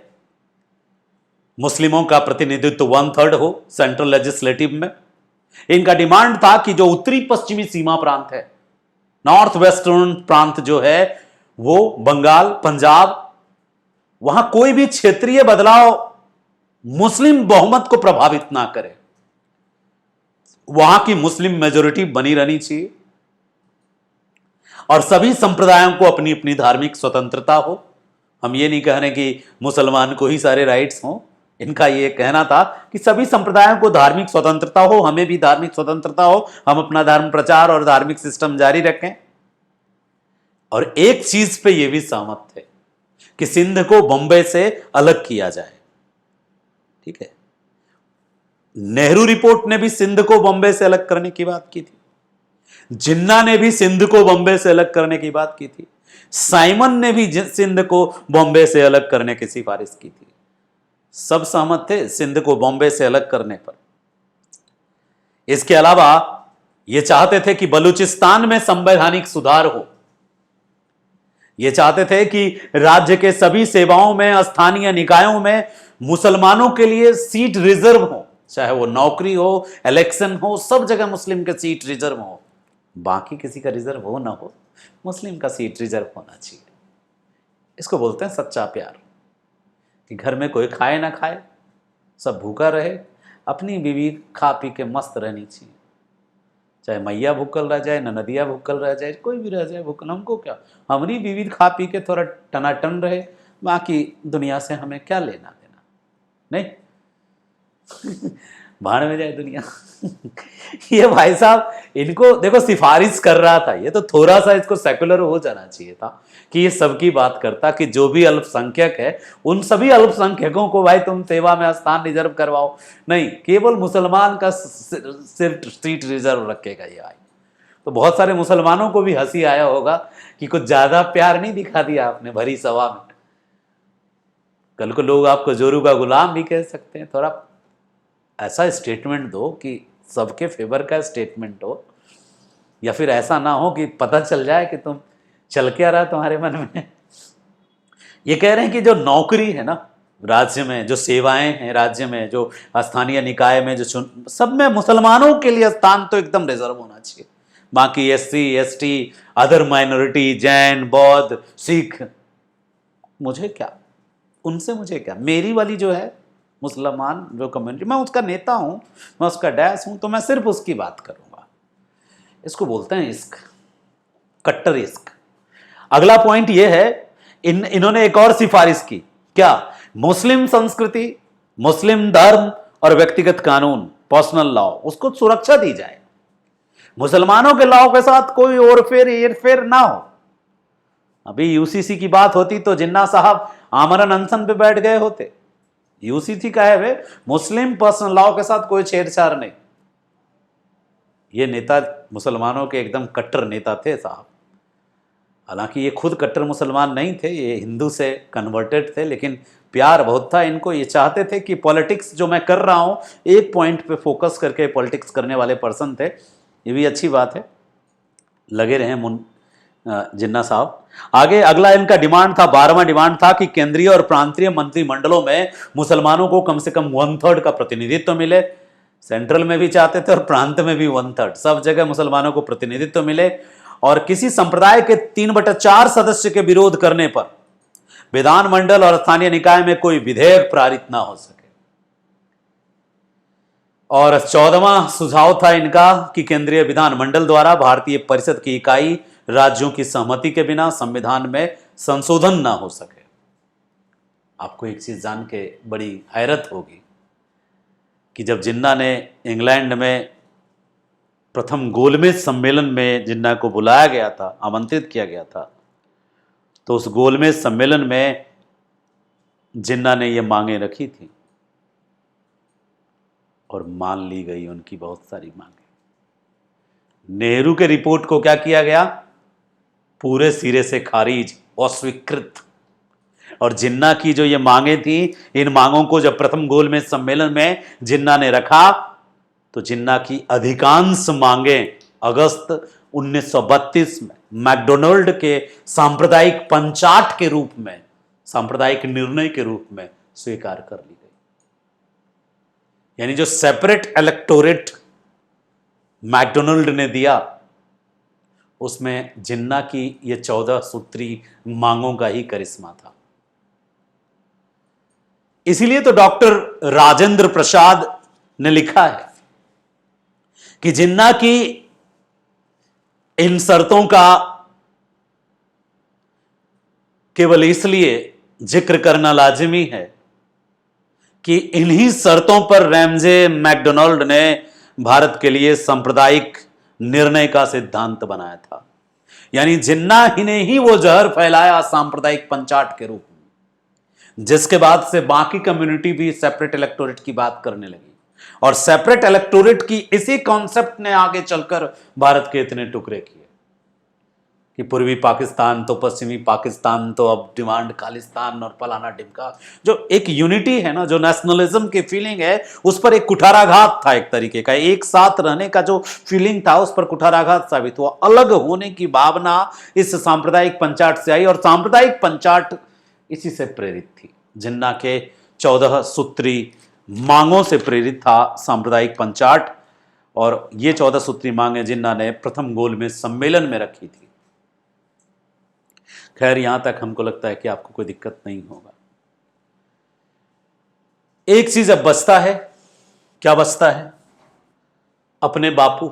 मुस्लिमों का प्रतिनिधित्व 1/3 हो सेंट्रल लेजिस्लेटिव में। इनका डिमांड था कि जो उत्तरी पश्चिमी सीमा प्रांत है नॉर्थ वेस्टर्न प्रांत जो है वो बंगाल, पंजाब, वहां कोई भी क्षेत्रीय बदलाव मुस्लिम बहुमत को प्रभावित ना करे। वहां की मुस्लिम मेजोरिटी बनी रहनी चाहिए और सभी संप्रदायों को अपनी अपनी धार्मिक स्वतंत्रता हो। हम ये नहीं कह रहे कि मुसलमान को ही सारे राइट्स हों, इनका ये कहना था कि सभी संप्रदायों को धार्मिक स्वतंत्रता हो, हमें भी धार्मिक स्वतंत्रता हो, हम अपना धर्म प्रचार और धार्मिक सिस्टम जारी रखें। और एक चीज पे ये भी सहमत थे कि सिंध को बॉम्बे से अलग किया जाए। ठीक है, नेहरू रिपोर्ट ने भी सिंध को बॉम्बे से अलग करने की बात की थी, जिन्ना ने भी सिंध को बॉम्बे से अलग करने की बात की थी, साइमन ने भी सिंध को बॉम्बे से अलग करने की सिफारिश की थी। सब सहमत थे सिंध को बॉम्बे से अलग करने पर। इसके अलावा यह चाहते थे कि बलूचिस्तान में संवैधानिक सुधार हो। यह चाहते थे कि राज्य के सभी सेवाओं में, स्थानीय निकायों में मुसलमानों के लिए सीट रिजर्व हो, चाहे वो नौकरी हो, इलेक्शन हो, सब जगह मुस्लिम के सीट रिजर्व हो। बाकी किसी का रिजर्व हो ना हो, मुस्लिम का सीट रिजर्व होना चाहिए। इसको बोलते हैं सच्चा प्यार, कि घर में कोई खाए ना खाए, सब भूखा रहे, अपनी बीवी खा पी के मस्त रहनी चाहिए। चाहे मैया भूखल रह जाए, न नदिया भूखल रह जाए, कोई भी रह जाए भूखल, हमको क्या, हमारी बीवी खा पी के थोड़ा टनाटन रहे, बाकी दुनिया से हमें क्या लेना देना। नहीं भाड़ में जाए दुनिया। ये भाई साहब इनको देखो सिफारिश कर रहा था, ये तो थोड़ा सा इसको सेकुलर हो जाना चाहिए था कि ये सबकी बात करता कि जो भी अल्पसंख्यक है उन सभी अल्पसंख्यकों को भाई तुम सेवा में स्थान रिजर्व करवाओ। नहीं, केवल मुसलमान का सिर्फ सीट रिजर्व रखेगा ये भाई। तो बहुत सारे मुसलमानों को भी हंसी आया होगा कि कुछ ज्यादा प्यार नहीं दिखा दिया आपने भरी सभा में। कल को लोग आपको जोरू का गुलाम भी कह सकते हैं। थोड़ा ऐसा स्टेटमेंट दो कि सबके फेवर का स्टेटमेंट हो, या फिर ऐसा ना हो कि पता चल जाए कि तुम चल क्या रहा तुम्हारे मन में। ये कह रहे हैं कि जो नौकरी है ना राज्य में, जो सेवाएं हैं राज्य में, जो स्थानीय निकाय में, जो सब में मुसलमानों के लिए स्थान तो एकदम रिजर्व होना चाहिए। बाकी SC, ST, other minority, Jain, बौद्ध, सिख, मुझे क्या, उनसे मुझे क्या। मेरी वाली जो है मुसलमान जो कम्युनिटी, मैं उसका नेता हूं, मैं उसका डैश हूं, तो मैं सिर्फ उसकी बात करूंगा। इसको बोलते हैं इश्क, कट्टर इश्क। अगला पॉइंट ये है, इन्होंने एक और सिफारिश की, क्या, मुस्लिम संस्कृति, मुस्लिम धर्म और व्यक्तिगत कानून, पर्सनल लॉ, उसको सुरक्षा दी जाए। मुसलमानों के लॉ के साथ कोई और हेरफेर ना हो। अभी यूसीसी की बात होती तो जिन्ना साहब आमरण अनशन पे बैठ गए होते। यूसीसी का है वे, मुस्लिम पर्सनल लॉ के साथ कोई छेड़छाड़ नहीं। ये नेता मुसलमानों के एकदम कट्टर नेता थे साहब। हालांकि ये खुद कट्टर मुसलमान नहीं थे, ये हिंदू से कन्वर्टेड थे, लेकिन प्यार बहुत था इनको। ये चाहते थे कि पॉलिटिक्स जो मैं कर रहा हूं, एक पॉइंट पे फोकस करके पॉलिटिक्स करने वाले पर्सन थे। ये भी अच्छी बात है, लगे रहे जिन्ना साहब। आगे अगला इनका डिमांड था, 12वां डिमांड था कि केंद्रीय और प्रांतीय मंत्रिमंडलों में मुसलमानों को कम से कम 1/3 का प्रतिनिधित्व मिले। सेंट्रल में भी चाहते थे और प्रांत में भी 1/3, सब जगह मुसलमानों को प्रतिनिधित्व मिले। और किसी संप्रदाय के 3/4 सदस्य के विरोध करने पर विधानमंडल और स्थानीय निकाय में कोई विधेयक पारित ना हो सके। और 14वां सुझाव था इनका कि केंद्रीय विधानमंडल द्वारा भारतीय परिषद की इकाई राज्यों की सहमति के बिना संविधान में संशोधन ना हो सके। आपको एक चीज जान के बड़ी हैरत होगी कि जब जिन्ना ने इंग्लैंड में प्रथम गोलमेज सम्मेलन में जिन्ना को बुलाया गया था, आमंत्रित किया गया था, तो उस गोलमेज सम्मेलन में जिन्ना ने ये मांगे रखी थी और मान ली गई उनकी बहुत सारी मांगे। नेहरू के रिपोर्ट को क्या किया गया, पूरे सिरे से खारिज, अस्वीकृत। और जिन्ना की जो ये मांगे थी, इन मांगों को जब प्रथम गोलमेज सम्मेलन में जिन्ना ने रखा, तो जिन्ना की अधिकांश मांगे अगस्त 1932 में मैकडोनाल्ड के सांप्रदायिक पंचाट के रूप में, सांप्रदायिक निर्णय के रूप में स्वीकार कर ली गई। यानी जो सेपरेट इलेक्टोरेट मैकडोनाल्ड ने दिया, उसमें जिन्ना की ये 14 सूत्री मांगों का ही करिश्मा था। इसीलिए तो डॉक्टर राजेंद्र प्रसाद ने लिखा है कि जिन्ना की इन शर्तों का केवल इसलिए जिक्र करना लाजिमी है कि इन्हीं शर्तों पर रैमजे मैकडोनाल्ड ने भारत के लिए सांप्रदायिक निर्णय का सिद्धांत बनाया था। यानी जिन्ना ही ने ही वो जहर फैलाया सांप्रदायिक पंचाट के रूप में, जिसके बाद से बाकी कम्युनिटी भी सेपरेट इलेक्टोरेट की बात करने लगी और सेपरेट इलेक्टोरेट की इसी कॉन्सेप्ट ने आगे चलकर भारत के इतने टुकड़े किए कि पूर्वी पाकिस्तान तो पश्चिमी पाकिस्तान तो अब डिमांड खालिस्तान और फलाना डिमका। जो एक यूनिटी है ना, जो नेशनलिज्म की फीलिंग है, उस पर एक कुठाराघात था, एक तरीके का एक साथ रहने का जो फीलिंग था उस पर कुठाराघात साबित हुआ। अलग होने की भावना इस सांप्रदायिक पंचाट से आई और सांप्रदायिक पंचाट इसी से प्रेरित थी। जिन्ना के 14 सूत्री मांगों से प्रेरित था सांप्रदायिक पंचाट, और ये 14 सूत्री मांगे जिन्ना ने प्रथम गोलमेज सम्मेलन में रखी थी। खैर, यहां तक हमको लगता है कि आपको कोई दिक्कत नहीं होगा। एक चीज अब बचता है, क्या बचता है? अपने बापू।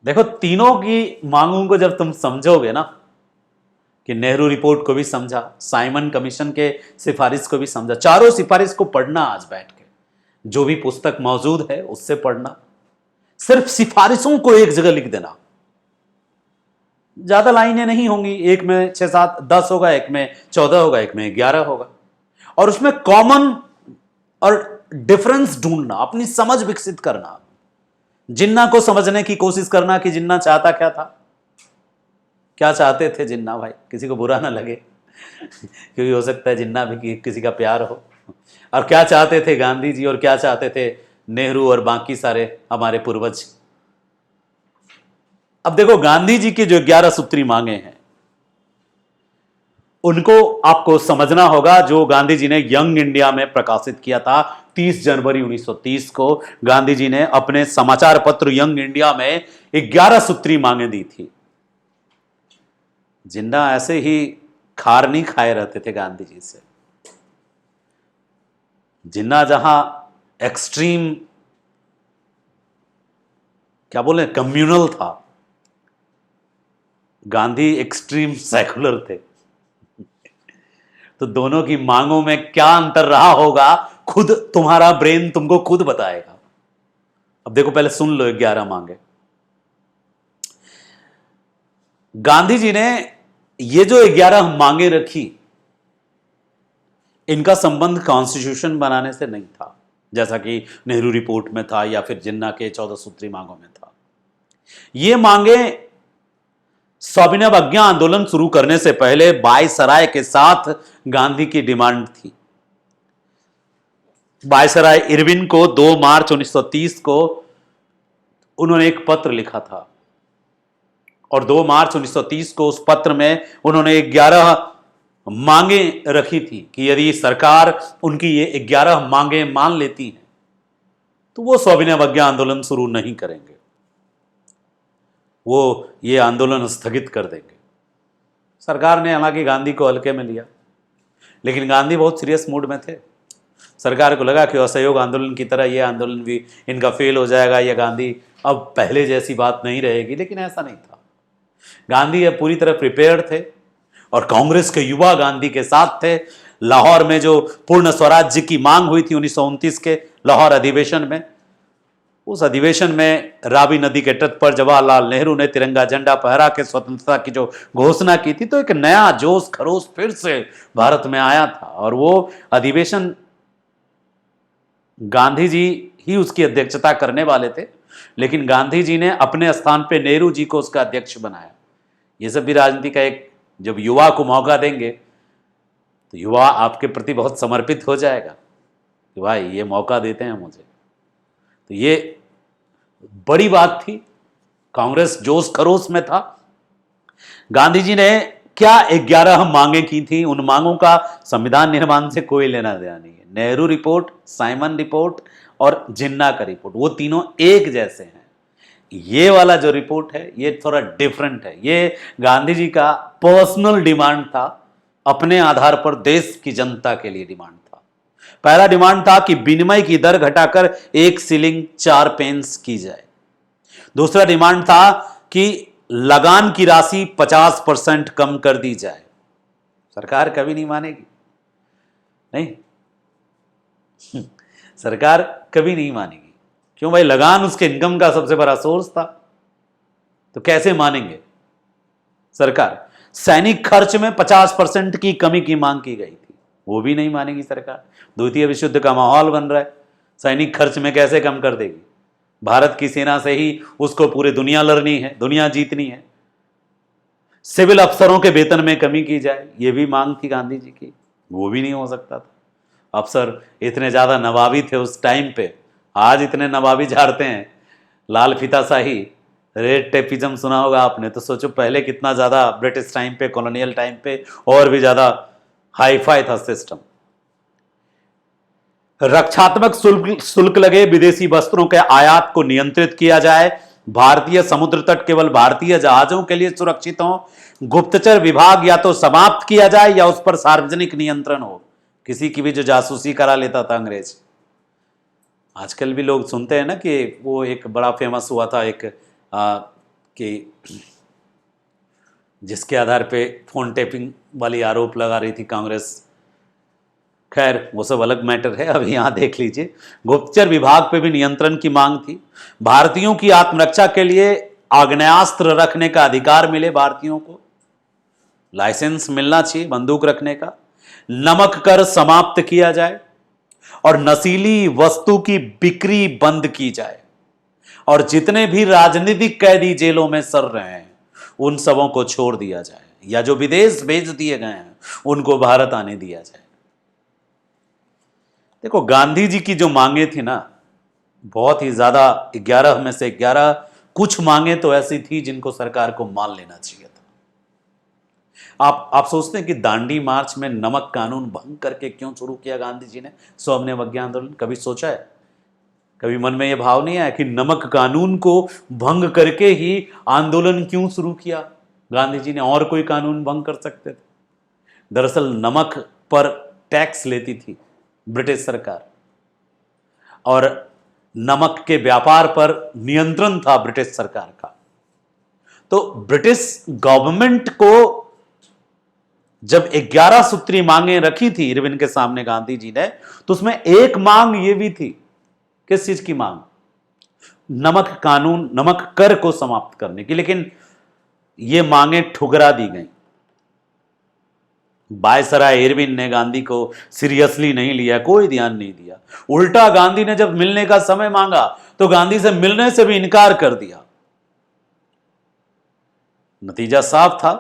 देखो, तीनों की मांगों को जब तुम समझोगे ना, कि नेहरू रिपोर्ट को भी समझा, साइमन कमीशन के सिफारिश को भी समझा, चारों सिफारिश को पढ़ना आज बैठ के, जो भी पुस्तक मौजूद है उससे पढ़ना, सिर्फ सिफारिशों को एक जगह लिख देना। ज्यादा लाइनें नहीं होंगी, एक में 6, 7, 10 होगा, एक में 14 होगा, एक में 11 होगा, और उसमें कॉमन और डिफरेंस ढूंढना, अपनी समझ विकसित करना, जिन्ना को समझने की कोशिश करना कि जिन्ना चाहता क्या था, क्या चाहते थे जिन्ना भाई, किसी को बुरा ना लगे क्योंकि हो सकता है जिन्ना भी किसी का प्यार हो। और क्या चाहते थे गांधी जी और क्या चाहते थे नेहरू और बाकी सारे हमारे पूर्वज। अब देखो, गांधी जी की जो 11 सूत्री मांगे हैं उनको आपको समझना होगा, जो गांधी जी ने यंग इंडिया में प्रकाशित किया था 30 जनवरी 1930 को। गांधी जी ने अपने समाचार पत्र यंग इंडिया में 11 सूत्री मांगे दी थी। जिन्ना ऐसे ही खार नहीं खाए रहते थे गांधी जी से। जिन्ना जहां एक्सट्रीम, क्या बोले, कम्युनल था, गांधी एक्सट्रीम सेकुलर थे। तो दोनों की मांगों में क्या अंतर रहा होगा, खुद तुम्हारा ब्रेन तुमको खुद बताएगा। अब देखो, पहले सुन लो 11 मांगे। गांधी जी ने ये जो 11 मांगे रखी, इनका संबंध कॉन्स्टिट्यूशन बनाने से नहीं था, जैसा कि नेहरू रिपोर्ट में था या फिर जिन्ना के 14 सूत्री मांगों में था। ये मांगे सविनय अवज्ञा आंदोलन शुरू करने से पहले वायसराय के साथ गांधी की डिमांड थी। वायसराय इरविन को 2 मार्च 1930 को उन्होंने एक पत्र लिखा था, और 2 मार्च 1930 को उस पत्र में उन्होंने 11 मांगे रखी थी कि यदि सरकार उनकी ये 11 मांगे मान लेती है तो वो सविनय अवज्ञा आंदोलन शुरू नहीं करेंगे, वो ये आंदोलन स्थगित कर देंगे। सरकार ने हालांकि गांधी को हल्के में लिया, लेकिन गांधी बहुत सीरियस मूड में थे। सरकार को लगा कि असहयोग आंदोलन की तरह ये आंदोलन भी इनका फेल हो जाएगा, या गांधी अब पहले जैसी बात नहीं रहेगी, लेकिन ऐसा नहीं था। गांधी अब पूरी तरह प्रिपेयर्ड थे और कांग्रेस के युवा गांधी के साथ थे। लाहौर में जो पूर्ण स्वराज्य की मांग हुई थी 1929 के लाहौर अधिवेशन में, उस अधिवेशन में रावी नदी के तट पर जवाहरलाल नेहरू ने तिरंगा झंडा फहरा के स्वतंत्रता की जो घोषणा की थी, तो एक नया जोश खरोश फिर से भारत में आया था। और वो अधिवेशन गांधी जी ही उसकी अध्यक्षता करने वाले थे, लेकिन गांधी जी ने अपने स्थान पे नेहरू जी को उसका अध्यक्ष बनाया। ये सब भी राजनीति का एक, जब युवा को मौका देंगे तो युवा आपके प्रति बहुत समर्पित हो जाएगा कि भाई ये मौका देते हैं मुझे। तो ये बड़ी बात थी, कांग्रेस जोश खरोश में था। गांधी जी ने क्या 11 मांगे की थी, उन मांगों का संविधान निर्माण से कोई लेना देना नहीं है। नेहरू रिपोर्ट, साइमन रिपोर्ट और जिन्ना का रिपोर्ट, वो तीनों एक जैसे हैं। ये वाला जो रिपोर्ट है ये थोड़ा डिफरेंट है। ये गांधी जी का पर्सनल डिमांड था, अपने आधार पर देश की जनता के लिए डिमांड था। पहला डिमांड था कि विनिमय की दर घटाकर 1 शिलिंग 4 पेंस की जाए। दूसरा डिमांड था कि लगान की राशि 50% कम कर दी जाए। सरकार कभी नहीं मानेगी, नहीं सरकार कभी नहीं मानेगी। क्यों भाई? लगान उसके इनकम का सबसे बड़ा सोर्स था, तो कैसे मानेंगे सरकार? सैनिक खर्च में 50% की कमी की मांग की गई थी, वो भी नहीं मानेगी सरकार। द्वितीय विश्व युद्ध का माहौल बन रहा है, सैनिक खर्च में कैसे कम कर देगी? भारत की सेना से ही उसको पूरी दुनिया लड़नी है, दुनिया जीतनी है। सिविल अफसरों के वेतन में कमी की जाए, ये भी मांग थी गांधी जी की, वो भी नहीं हो सकता था। अफसर इतने ज्यादा नवाबी थे उस टाइम पे, आज इतने नवाबी झाड़ते हैं। लाल फीताशाही, रेड टेपिज्म सुना होगा आपने, तो सोचो पहले कितना ज्यादा ब्रिटिश टाइम पे, कॉलोनियल टाइम पे और भी ज्यादा हाईफाई था सिस्टम। रक्षात्मक शुल्क लगे विदेशी वस्त्रों के आयात को नियंत्रित किया जाए। भारतीय समुद्र तट केवल भारतीय जहाजों के लिए सुरक्षित हो। गुप्तचर विभाग या तो समाप्त किया जाए या उस पर सार्वजनिक नियंत्रण हो। किसी की भी जो जासूसी करा लेता था अंग्रेज, आजकल भी लोग सुनते हैं ना कि वो एक बड़ा फेमस हुआ था एक कि जिसके आधार पे फोन टेपिंग वाली आरोप लगा रही थी कांग्रेस। खैर वो सब अलग मैटर है, अभी यहां देख लीजिए। गुप्तचर विभाग पे भी नियंत्रण की मांग थी। भारतीयों की आत्मरक्षा के लिए आग्नेयास्त्र रखने का अधिकार मिले, भारतीयों को लाइसेंस मिलना चाहिए बंदूक रखने का। नमक कर समाप्त किया जाए और नशीली वस्तु की बिक्री बंद की जाए। और जितने भी राजनीतिक कैदी जेलों में सड़ रहे हैं उन सबों को छोड़ दिया जाए, या जो विदेश भेज दिए गए हैं उनको भारत आने दिया जाए। देखो गांधी जी की जो मांगे थी ना, बहुत ही ज्यादा, 11 में से 11 कुछ मांगे तो ऐसी थी जिनको सरकार को मान लेना चाहिए था। आप सोचते हैं कि दांडी मार्च में नमक कानून भंग करके क्यों शुरू किया गांधी जी ने सौम्य अवज्ञा आंदोलन? कभी सोचा है? कभी मन में यह भाव नहीं आया कि नमक कानून को भंग करके ही आंदोलन क्यों शुरू किया गांधी जी ने? और कोई कानून भंग कर सकते थे। दरअसल नमक पर टैक्स लेती थी ब्रिटिश सरकार और नमक के व्यापार पर नियंत्रण था ब्रिटिश सरकार का। तो ब्रिटिश गवर्नमेंट को जब 11 सूत्री मांगे रखी थी इरविन के सामने गांधी जी ने, तो उसमें एक मांग यह भी थी। किस चीज की मांग? नमक कानून, नमक कर को समाप्त करने की। लेकिन यह मांगे ठुकरा दी गई। वायसराय इरविन ने गांधी को सीरियसली नहीं लिया, कोई ध्यान नहीं दिया। उल्टा गांधी ने जब मिलने का समय मांगा तो गांधी से मिलने से भी इनकार कर दिया। नतीजा साफ था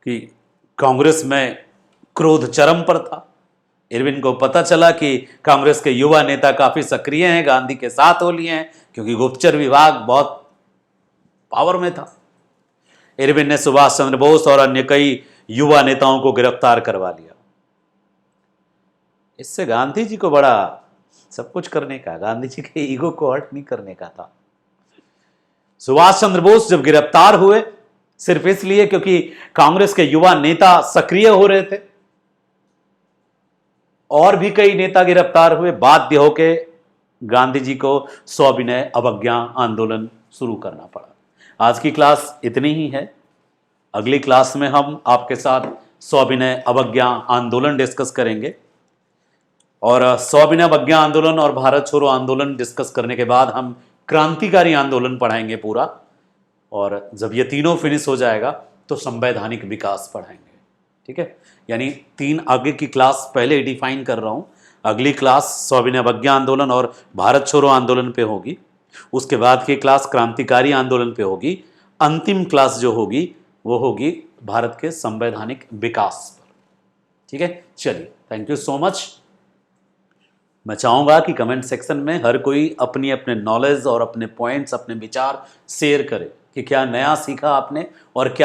कि कांग्रेस में क्रोध चरम पर था। इरविन को पता चला कि कांग्रेस के युवा नेता काफी सक्रिय हैं, गांधी के साथ हो लिए हैं, क्योंकि गुप्तचर विभाग बहुत पावर में था। इरविन ने सुभाष चंद्र बोस और अन्य कई युवा नेताओं को गिरफ्तार करवा लिया। इससे गांधी जी को बड़ा सब कुछ करने का, गांधी जी के ईगो को हर्ट नहीं करने का था। सुभाष चंद्र बोस जब गिरफ्तार हुए सिर्फ इसलिए क्योंकि कांग्रेस के युवा नेता सक्रिय हो रहे थे, और भी कई नेता गिरफ्तार हुए, बाध्य होकर गांधी जी को सविनय अवज्ञा आंदोलन शुरू करना पड़ा। आज की क्लास इतनी ही है। अगली क्लास में हम आपके साथ सविनय अवज्ञा आंदोलन डिस्कस करेंगे, और सविनय अवज्ञा आंदोलन और भारत छोड़ो आंदोलन डिस्कस करने के बाद हम क्रांतिकारी आंदोलन पढ़ाएंगे पूरा, और जब ये तीनों फिनिश हो जाएगा तो संवैधानिक विकास पढ़ाएंगे। ठीक है, यानी 3 आगे की क्लास पहले डिफाइन कर रहा हूं। अगली क्लास सविनय अवज्ञा आंदोलन और भारत छोड़ो आंदोलन पे होगी, उसके बाद की क्लास क्रांतिकारी आंदोलन पे होगी, अंतिम क्लास जो होगी वो होगी भारत के संवैधानिक विकास पर। ठीक है, चलिए, थैंक यू सो मच। मैं चाहूंगा कि कमेंट सेक्शन में हर कोई अपनी अपने नॉलेज और अपने पॉइंट्स, अपने विचार शेयर करे कि क्या नया सीखा आपने और क्या